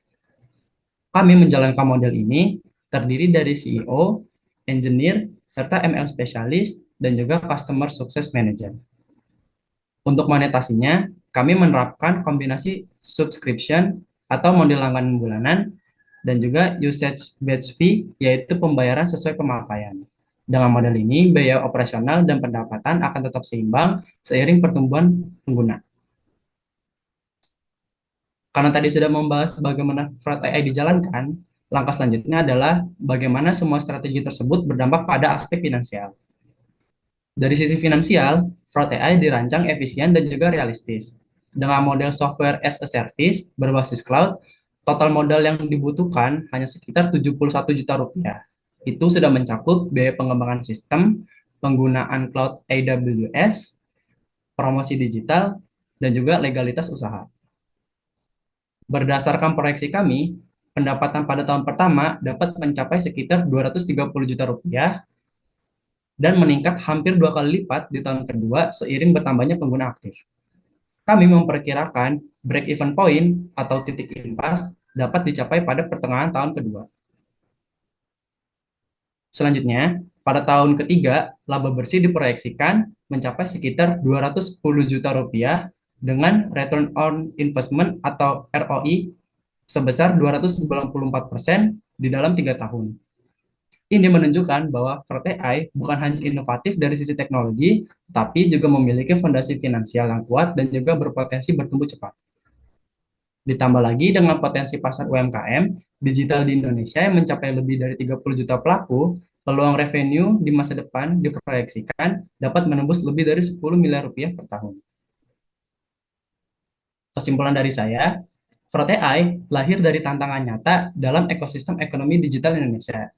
Kami menjalankan model ini terdiri dari CEO, engineer, serta ML spesialis, dan juga Customer Success Manager. Untuk monetasinya, kami menerapkan kombinasi subscription atau model langganan bulanan dan juga usage-based fee, yaitu pembayaran sesuai pemakaian. Dengan model ini, biaya operasional dan pendapatan akan tetap seimbang seiring pertumbuhan pengguna. Karena tadi sudah membahas bagaimana fraud AI dijalankan, langkah selanjutnya adalah bagaimana semua strategi tersebut berdampak pada aspek finansial. Dari sisi finansial, fraud AI dirancang efisien dan juga realistis. Dengan model software as a service berbasis cloud, total modal yang dibutuhkan hanya sekitar 71 juta rupiah. Itu sudah mencakup biaya pengembangan sistem, penggunaan cloud AWS, promosi digital, dan juga legalitas usaha. Berdasarkan proyeksi kami, pendapatan pada tahun pertama dapat mencapai sekitar 230 juta rupiah dan meningkat hampir 2 kali lipat di tahun kedua seiring bertambahnya pengguna aktif. Kami memperkirakan break-even point atau titik impas dapat dicapai pada pertengahan tahun kedua. Selanjutnya, pada tahun ketiga, laba bersih diproyeksikan mencapai sekitar 210 juta rupiah dengan return on investment atau ROI sebesar 294% di dalam 3 tahun. Ini menunjukkan bahwa fraud AI bukan hanya inovatif dari sisi teknologi, tapi juga memiliki fondasi finansial yang kuat dan juga berpotensi bertumbuh cepat. Ditambah lagi dengan potensi pasar UMKM, digital di Indonesia yang mencapai lebih dari 30 juta pelaku, peluang revenue di masa depan diproyeksikan dapat menembus lebih dari 10 miliar rupiah per tahun. Kesimpulan dari saya, fraud AI lahir dari tantangan nyata dalam ekosistem ekonomi digital Indonesia.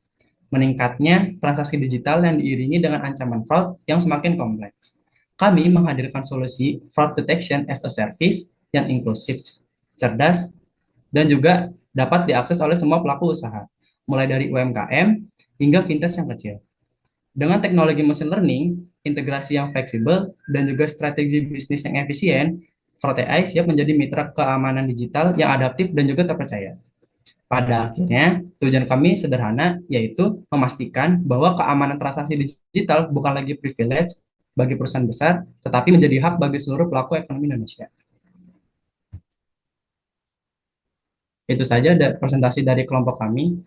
Meningkatnya transaksi digital yang diiringi dengan ancaman fraud yang semakin kompleks. Kami menghadirkan solusi fraud detection as a service yang inklusif, cerdas, dan juga dapat diakses oleh semua pelaku usaha, mulai dari UMKM hingga vintage yang kecil. Dengan teknologi machine learning, integrasi yang fleksibel, dan juga strategi bisnis yang efisien, Fraud AI siap menjadi mitra keamanan digital yang adaptif dan juga terpercaya. Pada akhirnya, tujuan kami sederhana, yaitu memastikan bahwa keamanan transaksi digital bukan lagi privilege bagi perusahaan besar, tetapi menjadi hak bagi seluruh pelaku ekonomi Indonesia. Itu saja presentasi dari kelompok kami.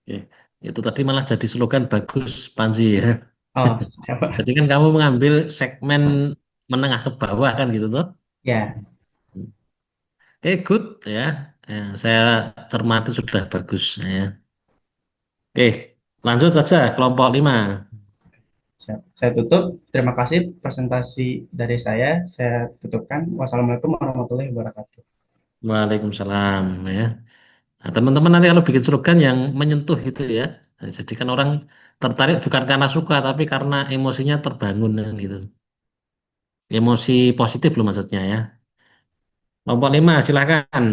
Oke. Itu tadi malah jadi slogan bagus, Panji ya. Oh, siapa? Jadi kan kamu mengambil segmen menengah ke bawah kan gitu tuh. Ya, Oke, good ya. Ya, saya cermati sudah bagus ya. Oke, lanjut saja kelompok 5. siap. Saya tutup. Terima kasih presentasi dari saya. Saya tutupkan. Wassalamualaikum warahmatullahi wabarakatuh. Waalaikumsalam ya. Nah, teman-teman nanti kalau bikin slogan yang menyentuh itu ya. Nah, jadi kan orang tertarik bukan karena suka tapi karena emosinya terbangun kan gitu. Emosi positif loh maksudnya ya. Kelompok 5 silakan.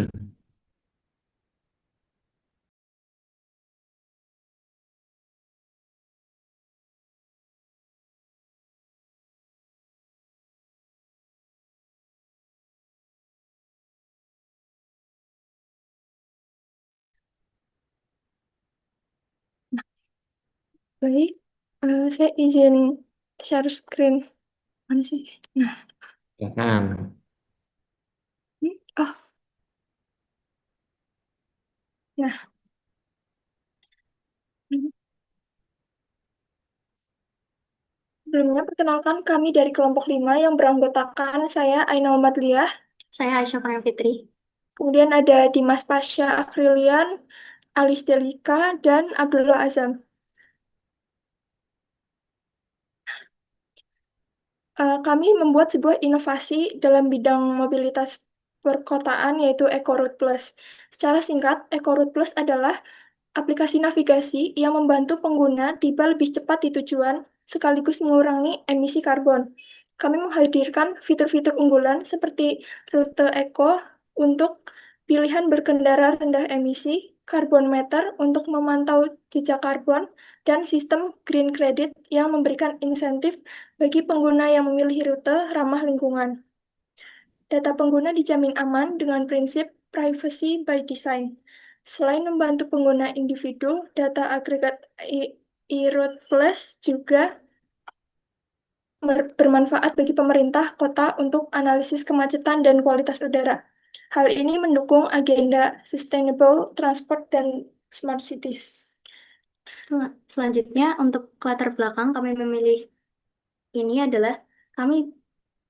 Baik, saya izin share screen. Mana sih? Nah, Silakan. oh, nah. Sebelumnya, perkenalkan kami dari kelompok 5 yang beranggotakan saya, Aina Muhammadiyah. Saya Aisyah Kurnia Fitri. Kemudian ada Dimas Pasha Afrilian, Alis Delika, dan Abdullah Azam. Kami membuat sebuah inovasi dalam bidang mobilitas perkotaan yaitu EcoRoute Plus. Secara singkat, EcoRoute Plus adalah aplikasi navigasi yang membantu pengguna tiba lebih cepat di tujuan sekaligus mengurangi emisi karbon. Kami menghadirkan fitur-fitur unggulan seperti rute eco untuk pilihan berkendara rendah emisi, carbon meter untuk memantau jejak karbon, dan sistem green credit yang memberikan insentif bagi pengguna yang memilih rute ramah lingkungan. Data pengguna dijamin aman dengan prinsip privacy by design. Selain membantu pengguna individu, data agregat e-Road Plus juga bermanfaat bagi pemerintah kota untuk analisis kemacetan dan kualitas udara. Hal ini mendukung agenda sustainable transport dan smart cities. Selanjutnya, untuk latar belakang kami memilih ini adalah kami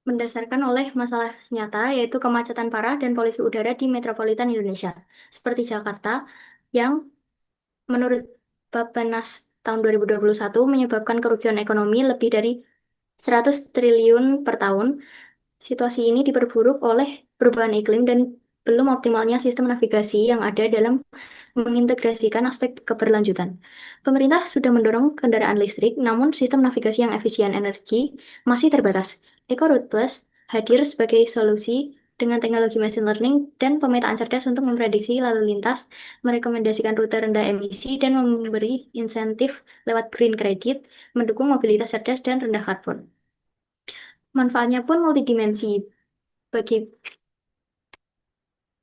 mendasarkan oleh masalah nyata, yaitu kemacetan parah dan polusi udara di metropolitan Indonesia, seperti Jakarta, yang menurut Bappenas tahun 2021 menyebabkan kerugian ekonomi lebih dari 100 triliun per tahun. Situasi ini diperburuk oleh perubahan iklim dan belum optimalnya sistem navigasi yang ada dalam mengintegrasikan aspek keberlanjutan. Pemerintah sudah mendorong kendaraan listrik, namun sistem navigasi yang efisien energi masih terbatas. EcoRoute Plus hadir sebagai solusi dengan teknologi machine learning dan pemetaan cerdas untuk memprediksi lalu lintas, merekomendasikan rute rendah emisi, dan memberi insentif lewat green credit, mendukung mobilitas cerdas dan rendah karbon. Manfaatnya pun multidimensi bagi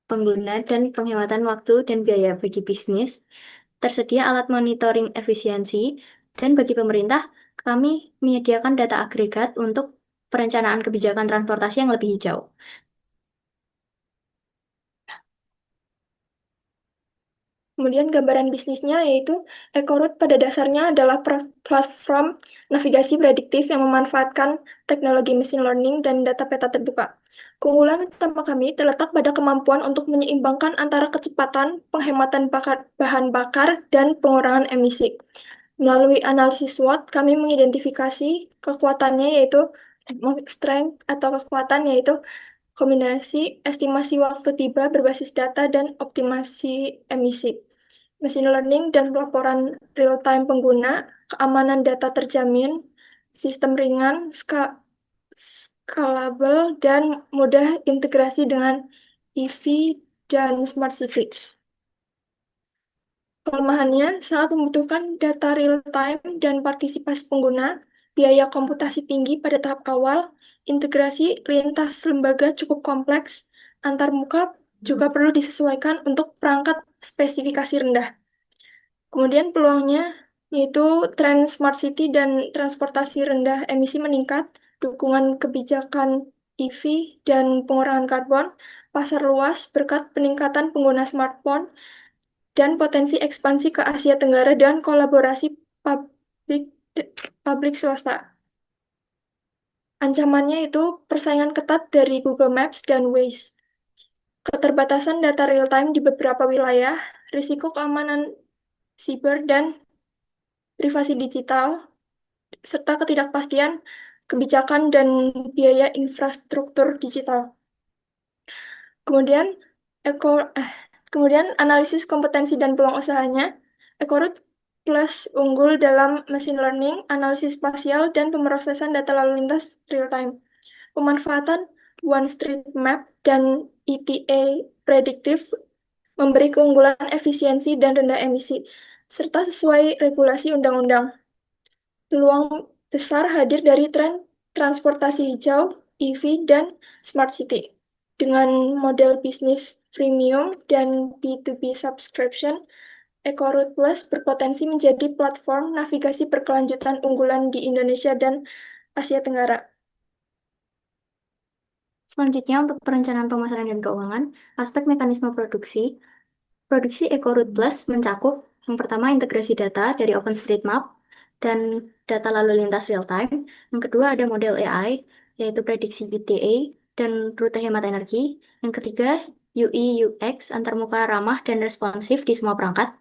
pengguna dan penghematan waktu dan biaya bagi bisnis. Tersedia alat monitoring efisiensi, dan bagi pemerintah, kami menyediakan data agregat untuk perencanaan kebijakan transportasi yang lebih hijau. Kemudian gambaran bisnisnya yaitu EcoRoute pada dasarnya adalah platform navigasi prediktif yang memanfaatkan teknologi machine learning dan data peta terbuka. Keunggulan utama kami terletak pada kemampuan untuk menyeimbangkan antara kecepatan, penghematan bahan bakar, dan pengurangan emisi. Melalui analisis SWOT, kami mengidentifikasi kekuatannya yaitu strength atau kekuatan yaitu kombinasi estimasi waktu tiba berbasis data dan optimasi emisi. Machine learning dan pelaporan real-time pengguna, keamanan data terjamin, sistem ringan, scalable, dan mudah integrasi dengan EV dan smart city. Kelemahannya sangat membutuhkan data real-time dan partisipasi pengguna, biaya komputasi tinggi pada tahap awal, integrasi lintas lembaga cukup kompleks, antar muka juga perlu disesuaikan untuk perangkat spesifikasi rendah. Kemudian peluangnya yaitu tren smart city dan transportasi rendah emisi meningkat, dukungan kebijakan EV dan pengurangan karbon, pasar luas berkat peningkatan pengguna smartphone, dan potensi ekspansi ke Asia Tenggara dan kolaborasi publik swasta. Ancamannya itu persaingan ketat dari Google Maps dan Waze, keterbatasan data real-time di beberapa wilayah, risiko keamanan siber dan privasi digital, serta ketidakpastian kebijakan dan biaya infrastruktur digital. Kemudian, Eko, kemudian analisis kompetensi dan peluang usahanya, EcoRoot Plus unggul dalam machine learning, analisis spasial, dan pemrosesan data lalu lintas real-time. Pemanfaatan OneStreetMap dan ETA prediktif memberi keunggulan efisiensi dan rendah emisi, serta sesuai regulasi undang-undang. Peluang besar hadir dari tren transportasi hijau, EV, dan smart city. Dengan model bisnis freemium dan B2B subscription, EcoRoute Plus berpotensi menjadi platform navigasi berkelanjutan unggulan di Indonesia dan Asia Tenggara. Selanjutnya, untuk perencanaan pemasaran dan keuangan, aspek mekanisme produksi. Produksi EcoRoute Plus mencakup yang pertama integrasi data dari OpenStreetMap dan data lalu lintas real-time. Yang kedua ada model AI, yaitu prediksi ETA dan rute hemat energi. Yang ketiga, UI UX antarmuka ramah dan responsif di semua perangkat.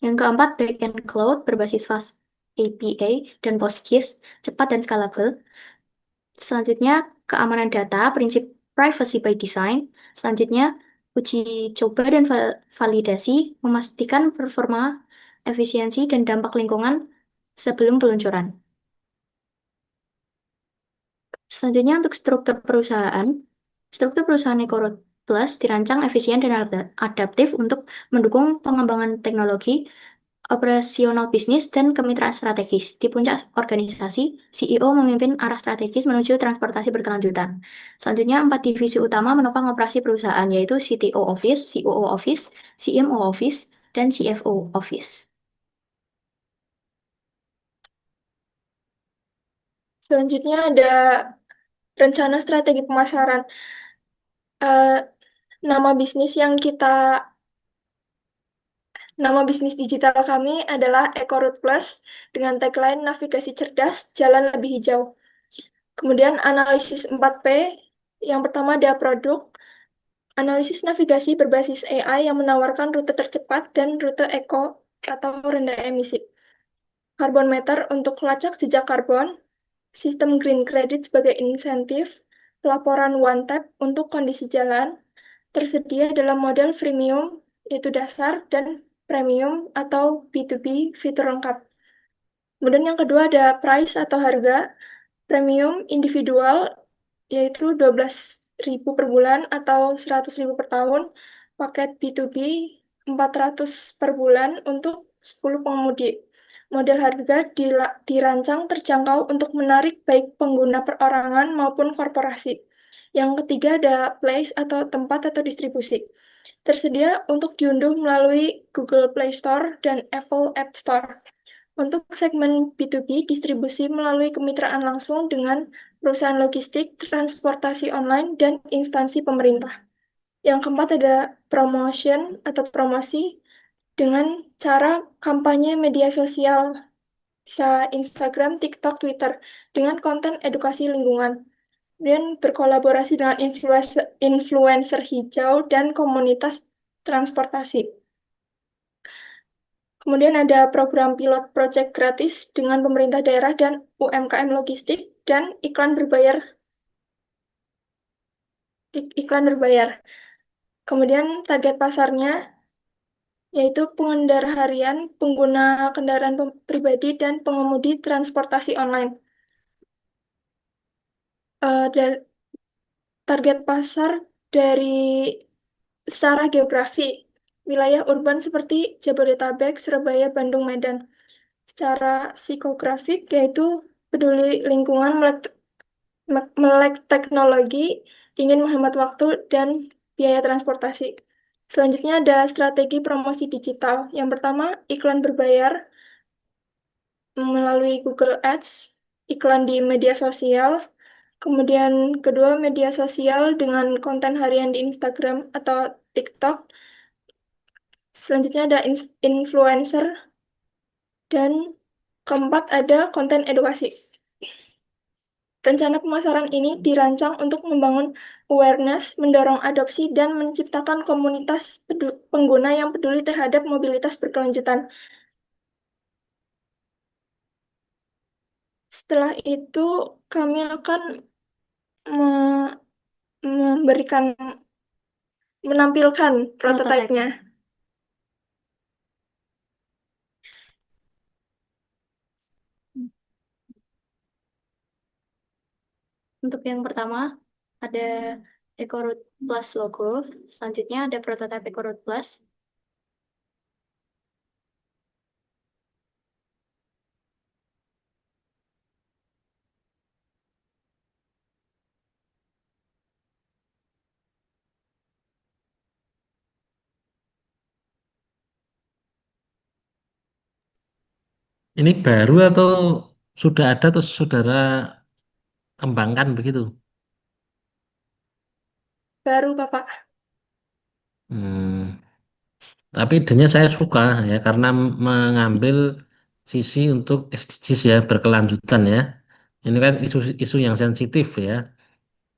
Yang keempat, back-end cloud berbasis fast API dan PostGIS, cepat dan scalable. Selanjutnya, keamanan data, prinsip privacy by design. Selanjutnya, uji coba dan validasi, memastikan performa, efisiensi, dan dampak lingkungan sebelum peluncuran. Selanjutnya, untuk struktur perusahaan EcoRoute Plus dirancang efisien dan adaptif untuk mendukung pengembangan teknologi, operasional bisnis, dan kemitraan strategis. Di puncak organisasi, CEO memimpin arah strategis menuju transportasi berkelanjutan. Selanjutnya, 4 divisi utama menopang operasi perusahaan, yaitu CTO Office, COO Office, CMO Office, dan CFO Office. Selanjutnya ada rencana strategi pemasaran. Nama bisnis digital kami adalah EcoRoute Plus dengan tagline navigasi cerdas, jalan lebih hijau. Kemudian analisis 4P, yang pertama ada produk, analisis navigasi berbasis AI yang menawarkan rute tercepat dan rute eco atau rendah emisi. Carbon meter untuk lacak jejak karbon, sistem green credit sebagai insentif, pelaporan one tap untuk kondisi jalan, tersedia dalam model freemium, yaitu dasar, dan premium atau B2B fitur lengkap. Kemudian yang kedua ada price atau harga, premium individual, yaitu 12.000 per bulan atau 100.000 per tahun, paket B2B 400 per bulan untuk 10 pengemudi. Model harga dirancang terjangkau untuk menarik baik pengguna perorangan maupun korporasi. Yang ketiga ada place atau tempat atau distribusi. Tersedia untuk diunduh melalui Google Play Store dan Apple App Store. Untuk segmen B2B, distribusi melalui kemitraan langsung dengan perusahaan logistik, transportasi online, dan instansi pemerintah. Yang keempat ada promotion atau promosi dengan cara kampanye media sosial, bisa Instagram, TikTok, Twitter, dengan konten edukasi lingkungan. Dan berkolaborasi dengan influencer hijau dan komunitas transportasi. Kemudian ada program pilot project gratis dengan pemerintah daerah dan UMKM logistik dan iklan berbayar. Kemudian target pasarnya yaitu pengendara harian, pengguna kendaraan pribadi, dan pengemudi transportasi online. Dan target pasar dari secara geografi, wilayah urban seperti Jabodetabek, Surabaya, Bandung, Medan. Secara psikografik yaitu peduli lingkungan, melek teknologi, ingin menghemat waktu dan biaya transportasi. Selanjutnya ada strategi promosi digital. Yang pertama, iklan berbayar melalui Google Ads, iklan di media sosial. Kemudian kedua, media sosial dengan konten harian di Instagram atau TikTok. Selanjutnya ada influencer, dan keempat ada konten edukasi. Rencana pemasaran ini dirancang untuk membangun awareness, mendorong adopsi, dan menciptakan komunitas pengguna yang peduli terhadap mobilitas berkelanjutan. Setelah itu, kami akan me- memberikan menampilkan prototipenya. Untuk yang pertama, ada EcoRoute Plus logo. Selanjutnya ada prototipe EcoRoute Plus. Ini baru atau sudah ada terus saudara kembangkan begitu? Baru, Bapak. Hmm, tapi idenya saya suka ya karena mengambil sisi untuk SDGs ya berkelanjutan ya. Ini kan isu-isu yang sensitif ya.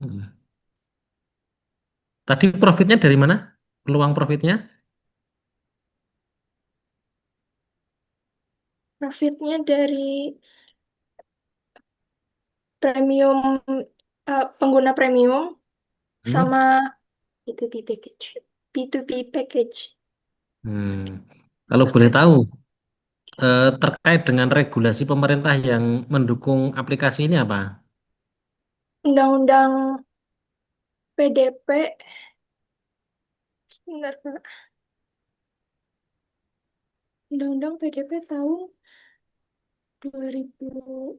Hmm. Tadi profitnya dari mana? Peluang profitnya? Profitnya dari premium, pengguna premium Hmm. sama B2B package. B2B package. Hmm. Kalau boleh Paket. tahu, terkait dengan regulasi pemerintah yang mendukung aplikasi ini apa? Undang-undang PDP, bentar, Pak. Undang-undang PDP tahun 2000.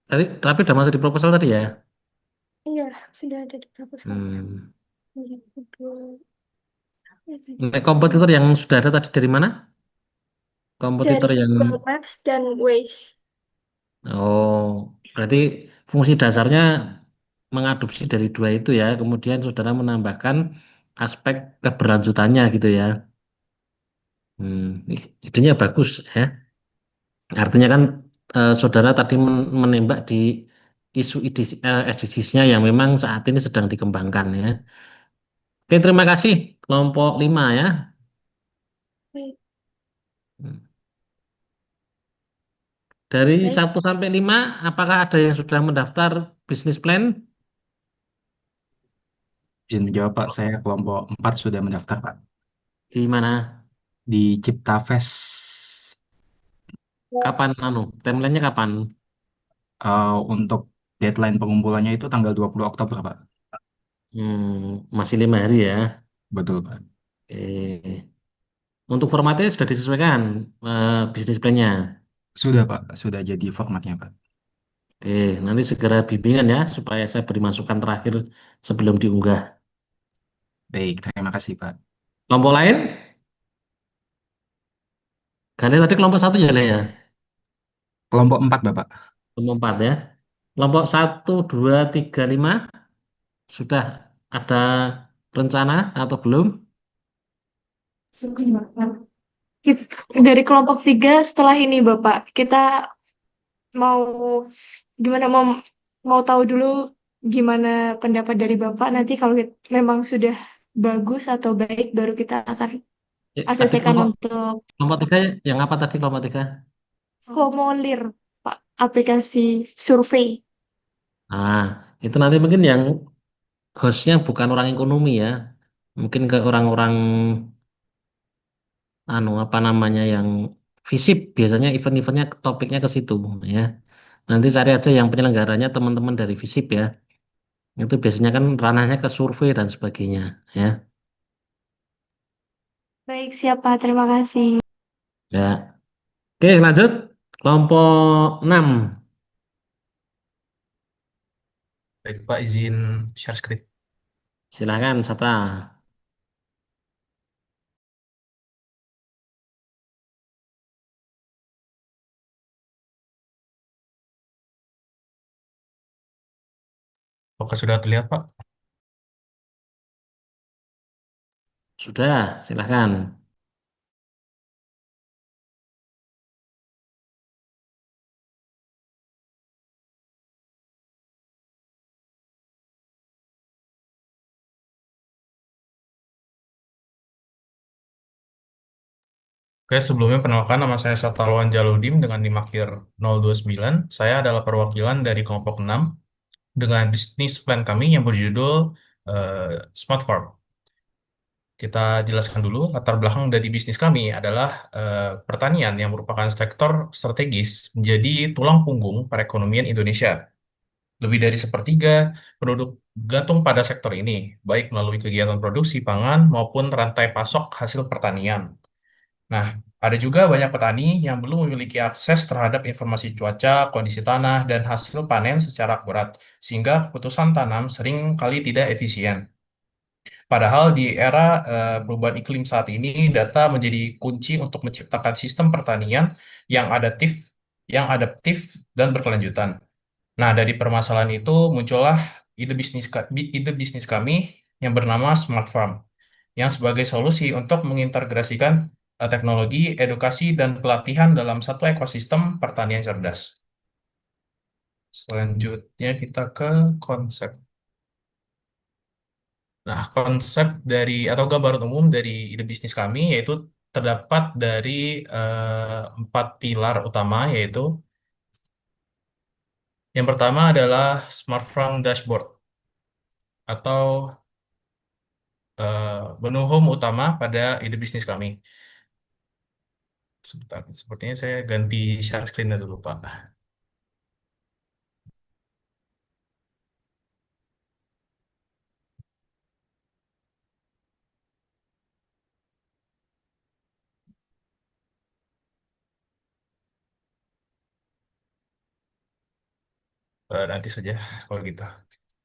Tapi udah masuk di proposal tadi ya? Iya, sudah ada di proposal. Hmm. 2002. Nek kompetitor yang sudah ada tadi dari mana? Dari Kompetitor yang Google Maps dan Waze. oh berarti fungsi dasarnya mengadopsi dari dua itu ya. Kemudian saudara menambahkan aspek keberlanjutannya gitu ya. Idenya bagus ya. Artinya kan saudara tadi menembak di isu SDGs-nya yang memang saat ini sedang dikembangkan ya. Oke, terima kasih kelompok 5 ya. Baik. Hmm. Dari Baik, 1 sampai 5, apakah ada yang sudah mendaftar bisnis plan? Izin menjawab Pak, saya kelompok 4 sudah mendaftar Pak. Di mana? Di Cipta Fest. Kapan timelinenya kapan? Untuk deadline pengumpulannya itu tanggal 20 Oktober Pak. Masih 5 hari ya. Betul Pak. Oke. Untuk formatnya sudah disesuaikan bisnis plan-nya. Sudah Pak, sudah jadi formatnya Pak. Oke, nanti segera bimbingan ya supaya saya beri masukan terakhir sebelum diunggah. Baik, terima kasih Pak. Kelompok lain? Kalian tadi kelompok 1 ya, Le, ya? Kelompok 4 Bapak. Kelompok 4 ya. Kelompok 1, 2, 3, 5 sudah ada rencana atau belum? Dari kelompok 3 setelah ini Bapak, kita mau gimana mau tahu dulu gimana pendapat dari Bapak nanti kalau memang sudah bagus atau baik baru kita akan Tadi asesikan kelompok untuk kelompok 3 yang apa tadi kelompok 3? formulir Pak, aplikasi survei. Nah, itu nanti mungkin yang hostnya bukan orang ekonomi ya. Mungkin ke orang-orang apa namanya yang visip biasanya event-eventnya topiknya ke situ ya. Nanti cari aja yang penyelenggaranya teman-teman dari visip ya. Itu biasanya kan ranahnya ke survei dan sebagainya ya. Baik, siapa? Terima kasih. Ya. Oke, lanjut. Kelompok 6. Baik, Pak, izin share screen. Silakan Sata. Apakah sudah terlihat, Pak? Sudah, silahkan. Oke, sebelumnya perkenalkan nama saya Satarwan Jaludin dengan NIM akhir 029. Saya adalah perwakilan dari kelompok 6 dengan bisnis plan kami yang berjudul Smart Farm. Kita jelaskan dulu latar belakang dari bisnis kami adalah pertanian yang merupakan sektor strategis menjadi tulang punggung perekonomian Indonesia. Lebih dari sepertiga penduduk gantung pada sektor ini, baik melalui kegiatan produksi pangan maupun rantai pasok hasil pertanian. Nah, ada juga banyak petani yang belum memiliki akses terhadap informasi cuaca, kondisi tanah, dan hasil panen secara akurat, sehingga keputusan tanam sering kali tidak efisien. Padahal di era perubahan iklim saat ini, data menjadi kunci untuk menciptakan sistem pertanian yang adaptif dan berkelanjutan. Nah, dari permasalahan itu muncullah ide bisnis kami yang bernama Smart Farm, yang sebagai solusi untuk mengintegrasikan teknologi, edukasi, dan pelatihan dalam satu ekosistem pertanian cerdas. Selanjutnya kita ke konsep. Nah, konsep dari atau gambaran umum dari ide bisnis kami yaitu terdapat dari 4 pilar utama, yaitu yang pertama adalah Smart Farm Dashboard atau menu home utama pada ide bisnis kami. Sebentar, sepertinya saya ganti share screen dulu, Pak. Nanti saja kalau gitu.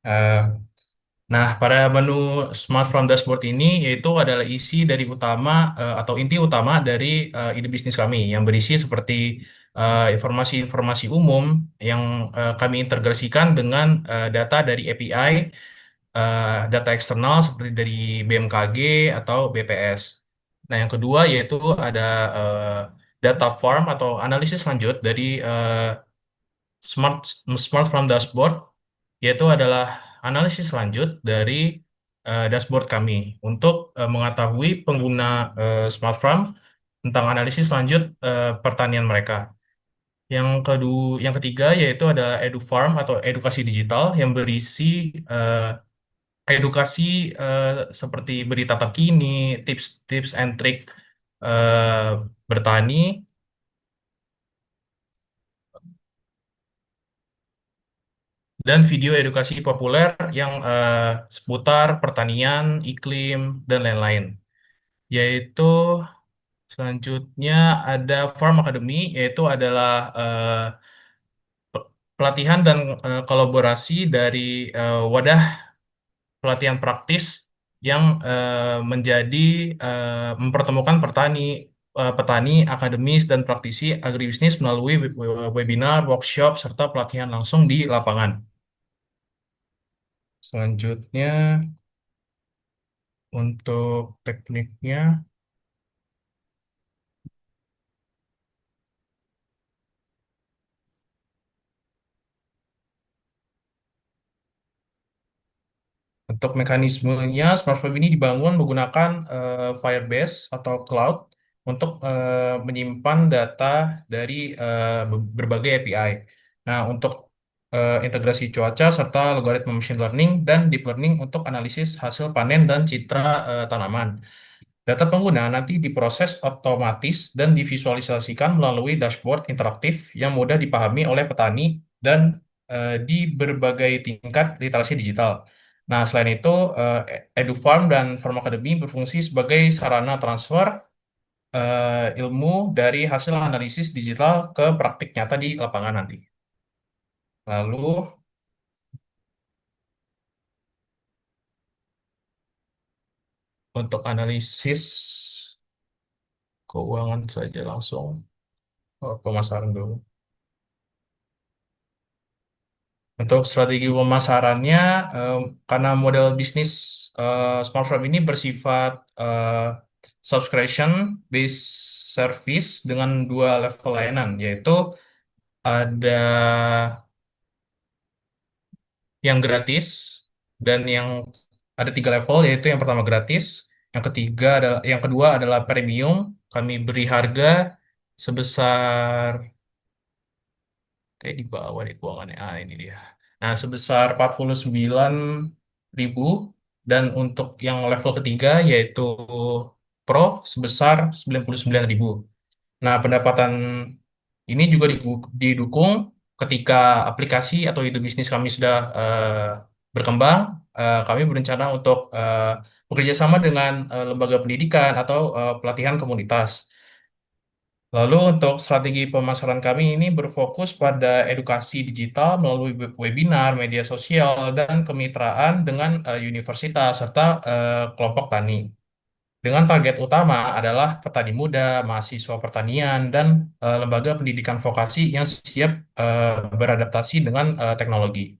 Eh, Nah, pada menu Smart Farm Dashboard ini yaitu adalah isi dari utama atau inti utama dari ide bisnis kami yang berisi seperti informasi-informasi umum yang kami integrasikan dengan data dari API, data eksternal seperti dari BMKG atau BPS. Nah, yang kedua yaitu ada eh, data farm atau analisis lanjut dari Smart Smart Farm Dashboard, yaitu adalah analisis lanjut dari dashboard kami untuk mengetahui pengguna Smart Farm tentang analisis lanjut pertanian mereka. Yang ketiga yaitu ada Edu Farm atau edukasi digital yang berisi edukasi seperti berita terkini, tips-tips and trik bertani, dan video edukasi populer yang seputar pertanian, iklim, dan lain-lain. Yaitu selanjutnya ada Farm Academy, yaitu adalah pelatihan dan kolaborasi dari wadah pelatihan praktis yang menjadi mempertemukan petani, akademis, dan praktisi agribisnis melalui webinar, workshop, serta pelatihan langsung di lapangan. Selanjutnya, untuk tekniknya, untuk mekanismenya, Smart Farm ini dibangun menggunakan Firebase atau cloud untuk menyimpan data dari berbagai API. Nah, untuk integrasi cuaca serta logaritma machine learning dan deep learning untuk analisis hasil panen dan citra tanaman. Data pengguna nanti diproses otomatis dan divisualisasikan melalui dashboard interaktif yang mudah dipahami oleh petani dan di berbagai tingkat literasi digital. Nah, selain itu, EduFarm dan Farm Academy berfungsi sebagai sarana transfer ilmu dari hasil analisis digital ke praktik nyata di lapangan nanti. Lalu, untuk analisis keuangan saja langsung pemasaran dulu. Untuk strategi pemasarannya, em, karena model bisnis smart farm ini bersifat subscription based service dengan dua level layanan, yaitu ada yang gratis dan ada tiga level, yaitu yang pertama gratis, yang kedua adalah premium. Kami beri harga sebesar kayak di bawah deh keuangannya. Ini dia. Nah, sebesar 49.000, dan untuk yang level ketiga yaitu Pro sebesar 99.000. Nah, pendapatan ini juga didukung ketika aplikasi atau ide bisnis kami sudah berkembang. Kami berencana untuk bekerja sama dengan lembaga pendidikan atau pelatihan komunitas. Lalu untuk strategi pemasaran kami ini berfokus pada edukasi digital melalui webinar, media sosial, dan kemitraan dengan universitas serta kelompok tani. Dengan target utama adalah petani muda, mahasiswa pertanian, dan lembaga pendidikan vokasi yang siap beradaptasi dengan teknologi.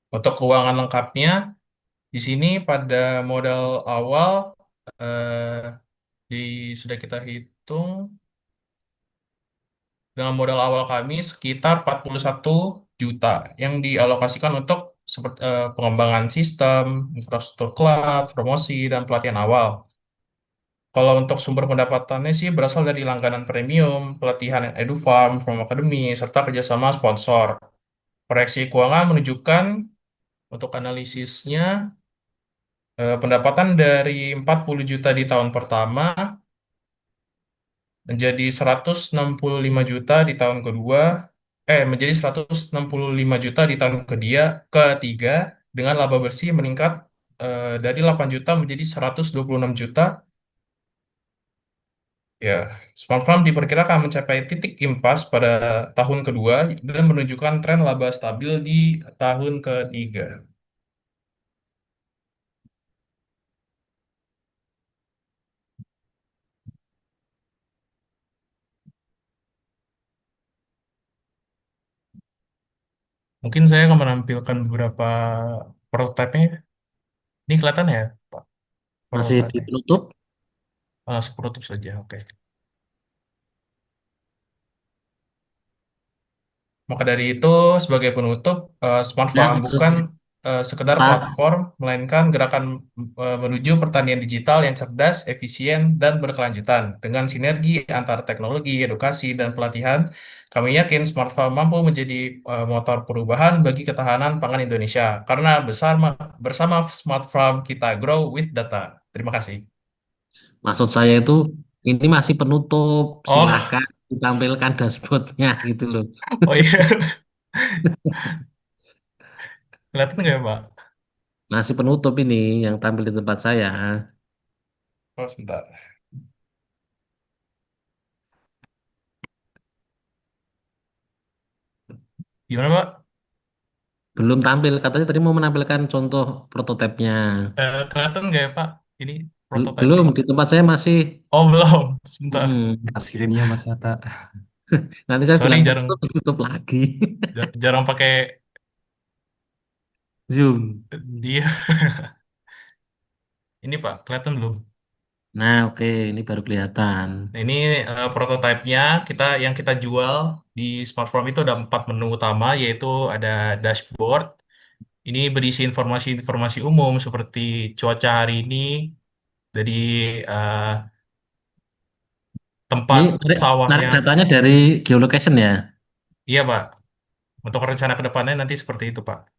Untuk keuangan lengkapnya, di sini pada modal awal eh, sudah kita hitung dengan modal awal kami sekitar 41 juta yang dialokasikan untuk seperti pengembangan sistem, infrastruktur cloud, promosi, dan pelatihan awal. Kalau untuk sumber pendapatannya sih berasal dari langganan premium, pelatihan EduFarm, From Academy, serta kerjasama sponsor. Proyeksi keuangan menunjukkan untuk analisisnya pendapatan dari 40 juta di tahun pertama menjadi 165 juta di tahun kedua, menjadi 165 juta di tahun ketiga, dengan laba bersih meningkat dari 8 juta menjadi 126 juta. Ya, Smart Farm diperkirakan mencapai titik impas pada tahun kedua dan menunjukkan tren laba stabil di tahun ketiga. Mungkin saya akan menampilkan beberapa prototipenya. Ini kelihatan ya, Pak, Masih di prototipenya. penutup. Prototipe saja, oke. Maka dari itu, sebagai penutup, Smart Ya, Farm bukan maksudnya sekedar Pak, platform, melainkan gerakan menuju pertanian digital yang cerdas, efisien, dan berkelanjutan. Dengan sinergi antara teknologi, edukasi, dan pelatihan, kami yakin Smart Farm mampu menjadi motor perubahan bagi ketahanan pangan Indonesia. Karena bersama Smart Farm kita grow with data. Terima kasih. maksud saya itu ini masih penutup. Oh, Silakan ditampilkan dashboardnya gitu loh. oh iya, kelihatan nggak ya, Pak? Masih penutup ini yang tampil di tempat saya. Oh, sebentar. Gimana, Pak? Belum tampil, katanya tadi mau menampilkan contoh prototipenya. Kelihatan nggak ya, Pak? Ini prototipenya. Belum, di tempat saya masih. Oh, belum. Sebentar. Mm. Akhirnya Mas Hatta. Nanti saya Sorry, bilang jarang penutup, ditutup lagi. jarang pakai Zoom. dia. Ini, Pak, kelihatan belum? Nah, oke, ini baru kelihatan. Nah, ini prototipenya yang kita jual di smartphone itu ada 4 menu utama, yaitu ada dashboard. Ini berisi informasi-informasi umum seperti cuaca hari ini, dari eh, Ini tempat narik, narik sawahnya. datanya dari geolocation ya. Iya, Pak. Untuk rencana ke depannya nanti seperti itu, Pak.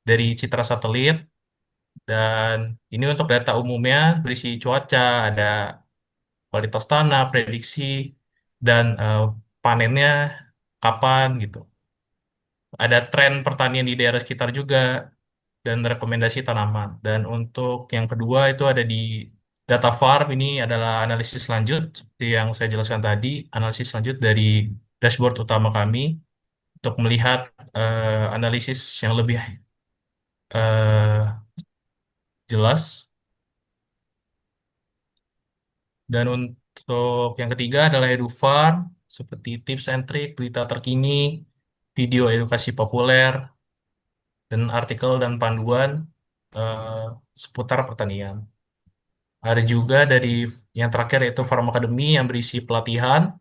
Dari citra satelit, dan ini untuk data umumnya berisi cuaca, ada kualitas tanah, prediksi, dan panennya kapan gitu. Ada tren pertanian di daerah sekitar juga, dan rekomendasi tanaman. Dan untuk yang kedua itu ada di data farm, ini adalah analisis lanjut seperti yang saya jelaskan tadi, analisis lanjut dari dashboard utama kami untuk melihat analisis yang lebih eh, jelas. Dan untuk yang ketiga adalah EduFarm, seperti tips and trik, berita terkini, video edukasi populer, dan artikel dan panduan eh, seputar pertanian. Ada juga dari yang terakhir yaitu Farm Academy yang berisi pelatihan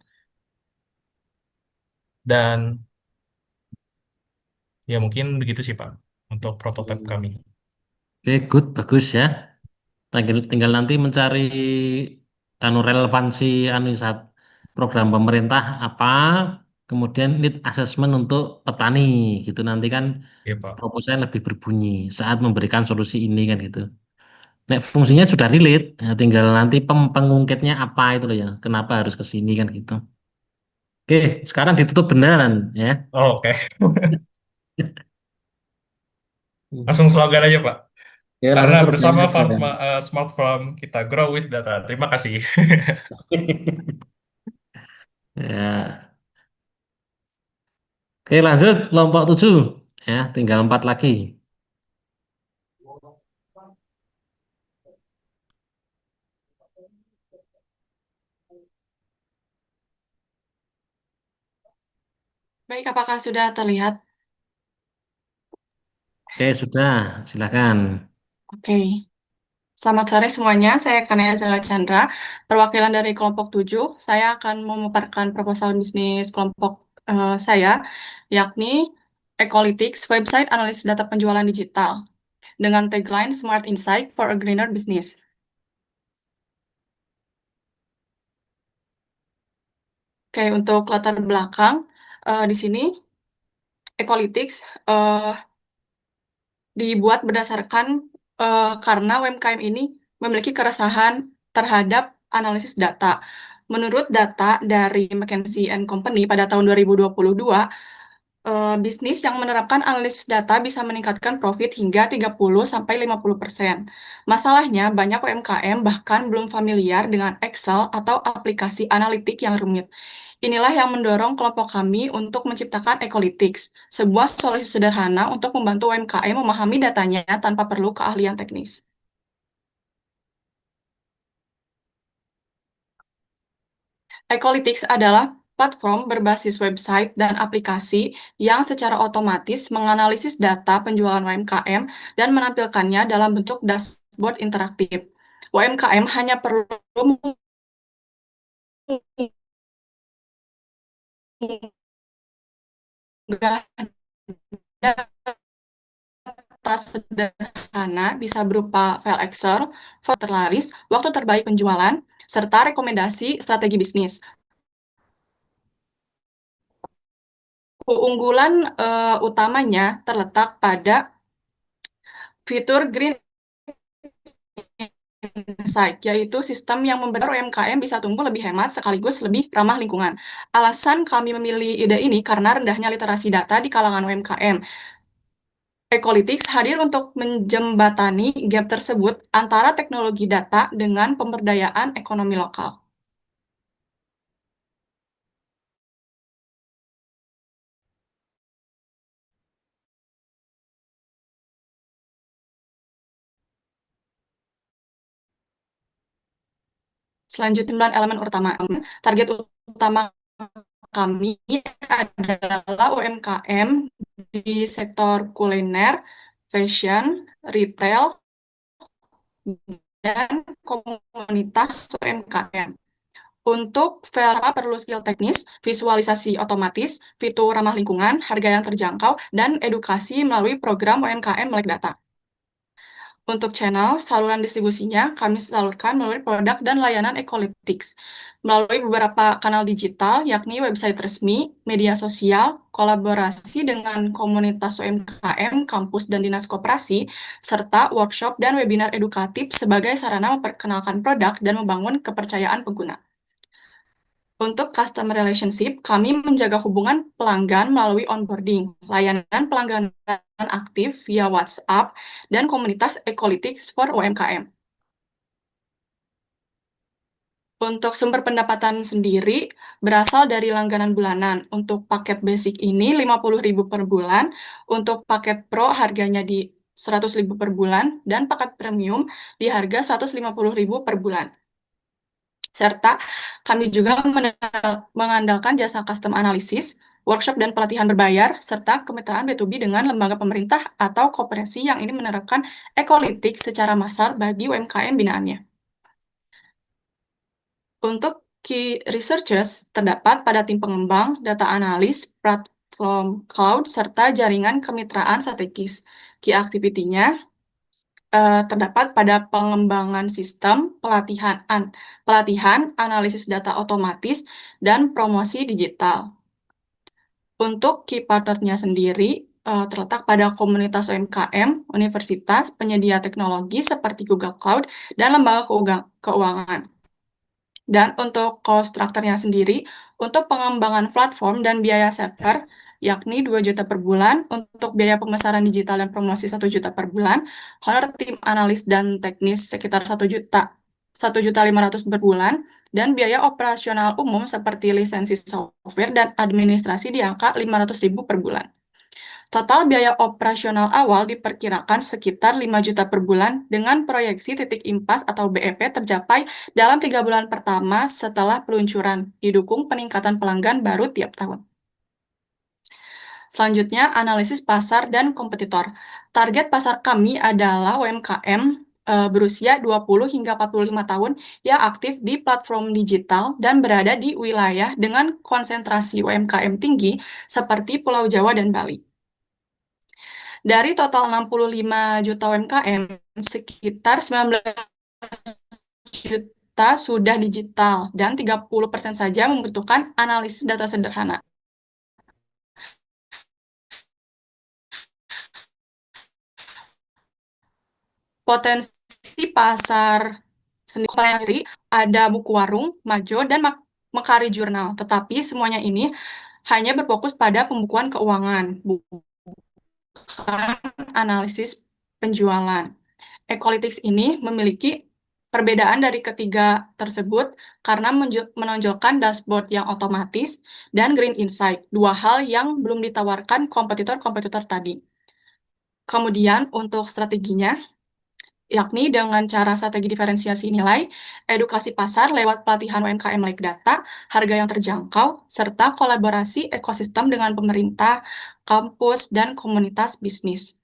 dan ya mungkin begitu sih Pak untuk prototipe kami. Oke, good, bagus ya. Tinggal nanti mencari relevansi program pemerintah apa, kemudian need assessment untuk petani gitu. Nanti kan Ya Pak. proposalnya lebih berbunyi saat memberikan solusi ini kan gitu. Nek fungsinya sudah relate, ya tinggal nanti pengungkitnya apa itu loh ya. Kenapa harus ke sini kan gitu. Oke, sekarang ditutup beneran ya. Oh, oke. Langsung slogan aja Pak. Ya, Karena langsung surveinya bersama aja. Smart Farm kita grow with data. Terima kasih. Ya. Oke, lanjut kelompok 7. Ya, tinggal 4 lagi. Baik, apakah sudah terlihat? Oke, sudah. Silakan. Oke. Selamat sore semuanya, saya Kanaya Zala Chandra, perwakilan dari kelompok 7. Saya akan memaparkan proposal bisnis kelompok saya, yakni Ecolytics, website analisis data penjualan digital, dengan tagline Smart Insight for a Greener Business. Oke, untuk latar belakang, di sini Ecolytics dibuat berdasarkan karena UMKM ini memiliki keresahan terhadap analisis data. Menurut data dari McKinsey and Company pada tahun 2022, bisnis yang menerapkan analisis data bisa meningkatkan profit hingga 30-50%. Masalahnya, banyak UMKM bahkan belum familiar dengan Excel atau aplikasi analitik yang rumit. Inilah yang mendorong kelompok kami untuk menciptakan Ecolytics, sebuah solusi sederhana untuk membantu UMKM memahami datanya tanpa perlu keahlian teknis. Ecolytics adalah platform berbasis website dan aplikasi yang secara otomatis menganalisis data penjualan UMKM dan menampilkannya dalam bentuk dashboard interaktif. UMKM hanya perlu mengunggah data sederhana bisa berupa file Excel, foto terlaris, waktu terbaik penjualan, serta rekomendasi strategi bisnis. Keunggulan utamanya terletak pada fitur Green Insight, yaitu sistem yang membantu UMKM bisa tumbuh lebih hemat sekaligus lebih ramah lingkungan. Alasan kami memilih ide ini karena rendahnya literasi data di kalangan UMKM. Ecolytics hadir untuk menjembatani gap tersebut antara teknologi data dengan pemberdayaan ekonomi lokal. Selanjutnya, 9 elemen utama. Target utama kami adalah UMKM di sektor kuliner, fashion, retail, dan komunitas UMKM. Untuk VLA perlu skill teknis, visualisasi otomatis, fitur ramah lingkungan, harga yang terjangkau, dan edukasi melalui program UMKM Melek Data. Untuk channel, saluran distribusinya kami salurkan melalui produk dan layanan Ecolytics, melalui beberapa kanal digital, yakni website resmi, media sosial, kolaborasi dengan komunitas UMKM, kampus, dan dinas koperasi, serta workshop dan webinar edukatif sebagai sarana memperkenalkan produk dan membangun kepercayaan pengguna. Untuk customer relationship, kami menjaga hubungan pelanggan melalui onboarding, layanan pelanggan aktif via WhatsApp, dan komunitas Ecolytics for UMKM. Untuk sumber pendapatan sendiri berasal dari langganan bulanan. Untuk paket basic ini 50.000 per bulan, untuk paket pro harganya di 100.000 per bulan, dan paket premium di harga 150.000 per bulan. Serta kami juga mengandalkan jasa custom analysis, workshop dan pelatihan berbayar, serta kemitraan B2B dengan lembaga pemerintah atau koperasi yang ini menerapkan ekolytik secara massal bagi UMKM binaannya. Untuk key researchers terdapat pada tim pengembang, data analis, platform cloud, serta jaringan kemitraan strategis. Key activity-nya terdapat pada pengembangan sistem, pelatihan, analisis data otomatis, dan promosi digital. Untuk key partner-nya sendiri terletak pada komunitas UMKM, universitas, penyedia teknologi seperti Google Cloud, dan lembaga keuangan. Dan untuk cost structure-nya sendiri, untuk pengembangan platform dan biaya server, yakni 2 juta per bulan, untuk biaya pemasaran digital dan promosi 1 juta per bulan, honor tim analis dan teknis sekitar 1 juta, 1.500.000 per bulan, dan biaya operasional umum seperti lisensi software dan administrasi di angka 500.000 per bulan. Total biaya operasional awal diperkirakan sekitar 5 juta per bulan dengan proyeksi titik impas atau BEP tercapai dalam 3 bulan pertama setelah peluncuran, didukung peningkatan pelanggan baru tiap tahun. Selanjutnya, analisis pasar dan kompetitor. Target pasar kami adalah UMKM berusia 20 hingga 45 tahun yang aktif di platform digital dan berada di wilayah dengan konsentrasi UMKM tinggi seperti Pulau Jawa dan Bali. Dari total 65 juta UMKM, sekitar 19 juta sudah digital dan 30% saja membutuhkan analisis data sederhana. Potensi pasar sendiri ada buku warung, Majo, dan Mekari Jurnal, tetapi semuanya ini hanya berfokus pada pembukuan keuangan, bukan analisis penjualan. Ecolytics ini memiliki perbedaan dari ketiga tersebut karena menonjolkan dashboard yang otomatis dan green insight, dua hal yang belum ditawarkan kompetitor-kompetitor tadi. Kemudian untuk strateginya, yakni dengan cara strategi diferensiasi nilai, edukasi pasar lewat pelatihan UMKM Melek Data, harga yang terjangkau, serta kolaborasi ekosistem dengan pemerintah, kampus, dan komunitas bisnis.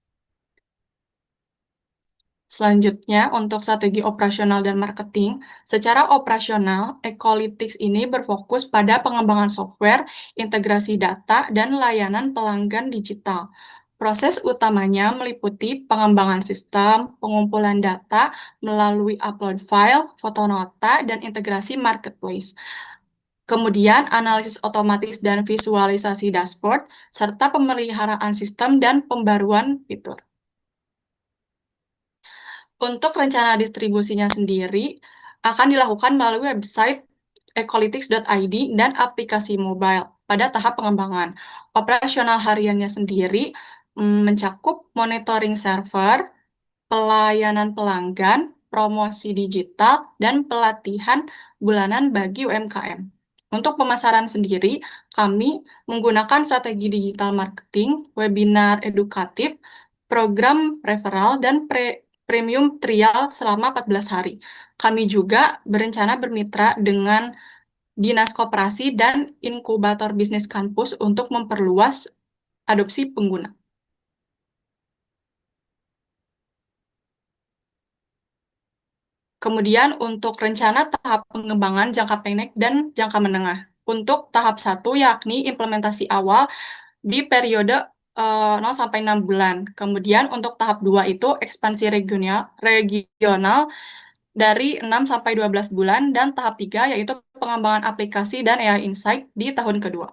Selanjutnya, untuk strategi operasional dan marketing, secara operasional, Ecolytics ini berfokus pada pengembangan software, integrasi data, dan layanan pelanggan digital. Proses utamanya meliputi pengembangan sistem, pengumpulan data melalui upload file, foto nota, dan integrasi marketplace. Kemudian, analisis otomatis dan visualisasi dashboard, serta pemeliharaan sistem dan pembaruan fitur. Untuk rencana distribusinya sendiri akan dilakukan melalui website ecolytics.id dan aplikasi mobile pada tahap pengembangan. Operasional hariannya sendiri mencakup monitoring server, pelayanan pelanggan, promosi digital, dan pelatihan bulanan bagi UMKM. Untuk pemasaran sendiri, kami menggunakan strategi digital marketing, webinar edukatif, program referral, dan premium trial selama 14 hari. Kami juga berencana bermitra dengan Dinas Koperasi dan Inkubator Bisnis Kampus untuk memperluas adopsi pengguna. Kemudian untuk rencana tahap pengembangan jangka pendek dan jangka menengah. Untuk tahap 1 yakni implementasi awal di periode 0 sampai 6 bulan. Kemudian untuk tahap 2 itu ekspansi regional dari 6 sampai 12 bulan, dan tahap 3 yaitu pengembangan aplikasi dan AI Insight di tahun kedua.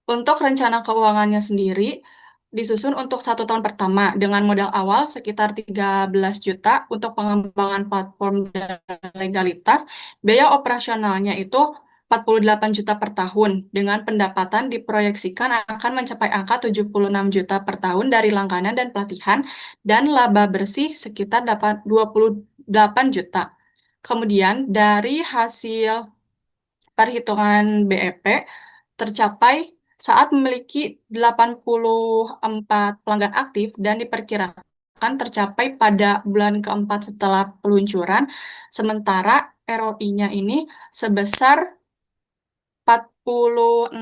Untuk rencana keuangannya sendiri, disusun untuk 1 tahun pertama dengan modal awal sekitar 13 juta untuk pengembangan platform dan legalitas. Biaya operasionalnya itu 48 juta per tahun, dengan pendapatan diproyeksikan akan mencapai angka 76 juta per tahun dari langganan dan pelatihan, dan laba bersih sekitar 28 juta. Kemudian dari hasil perhitungan BEP tercapai saat memiliki 84 pelanggan aktif dan diperkirakan diperkirakan tercapai pada bulan keempat setelah peluncuran, sementara ROI-nya ini sebesar 46%,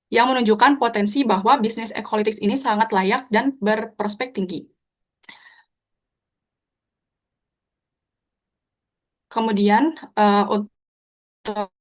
yang menunjukkan potensi bahwa bisnis Ecolytics ini sangat layak dan berprospek tinggi. Kemudian untuk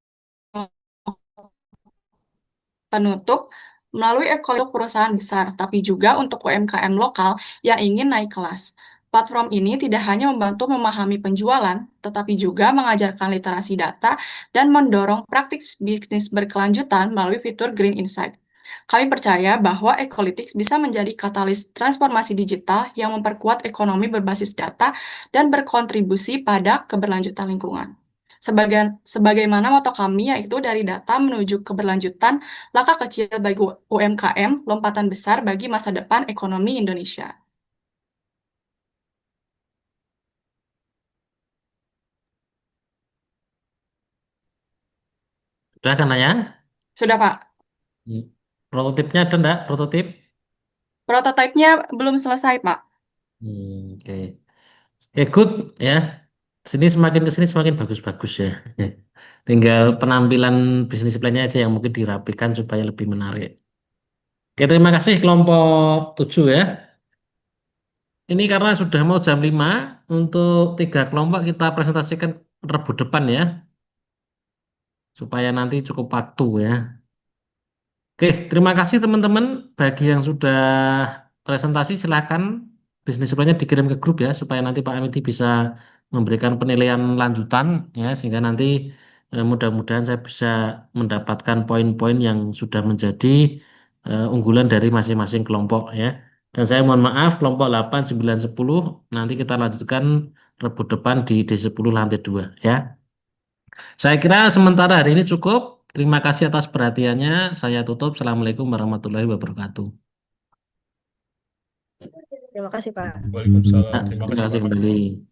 penutup, melalui Ecolytics perusahaan besar, tapi juga untuk UMKM lokal yang ingin naik kelas. Platform ini tidak hanya membantu memahami penjualan, tetapi juga mengajarkan literasi data dan mendorong praktik bisnis berkelanjutan melalui fitur Green Insight. Kami percaya bahwa Ecolytics bisa menjadi katalis transformasi digital yang memperkuat ekonomi berbasis data dan berkontribusi pada keberlanjutan lingkungan. Sebagaimana moto kami, yaitu dari data menuju keberlanjutan, langkah kecil bagi UMKM, lompatan besar bagi masa depan ekonomi Indonesia. Sudah kan ya? Sudah, Pak. Prototipnya ada enggak? Prototip? Prototipenya belum selesai, Pak. Oke. Good ya. Sini semakin ke sini semakin bagus-bagus ya. Tinggal penampilan bisnis plan-nya aja yang mungkin dirapikan supaya lebih menarik. Oke, terima kasih kelompok 7 ya. Ini karena sudah mau jam 5, untuk 3 kelompok kita presentasikan Rebu depan ya. Supaya nanti cukup waktu ya. Oke, terima kasih teman-teman. Bagi yang sudah presentasi silakan bisnis plan-nya dikirim ke grup ya supaya nanti Pak Amiti bisa memberikan penilaian lanjutan ya sehingga nanti mudah-mudahan saya bisa mendapatkan poin-poin yang sudah menjadi unggulan dari masing-masing kelompok ya. Dan saya mohon maaf kelompok 8, 9, 10 nanti kita lanjutkan Rebu depan di D10 lantai 2 ya. Saya kira sementara hari ini cukup. Terima kasih atas perhatiannya. Saya tutup. Assalamualaikum warahmatullahi wabarakatuh. Terima kasih, Pak. Waalaikumsalam. Nah, Terima terima kasih, kasih Pak. kembali.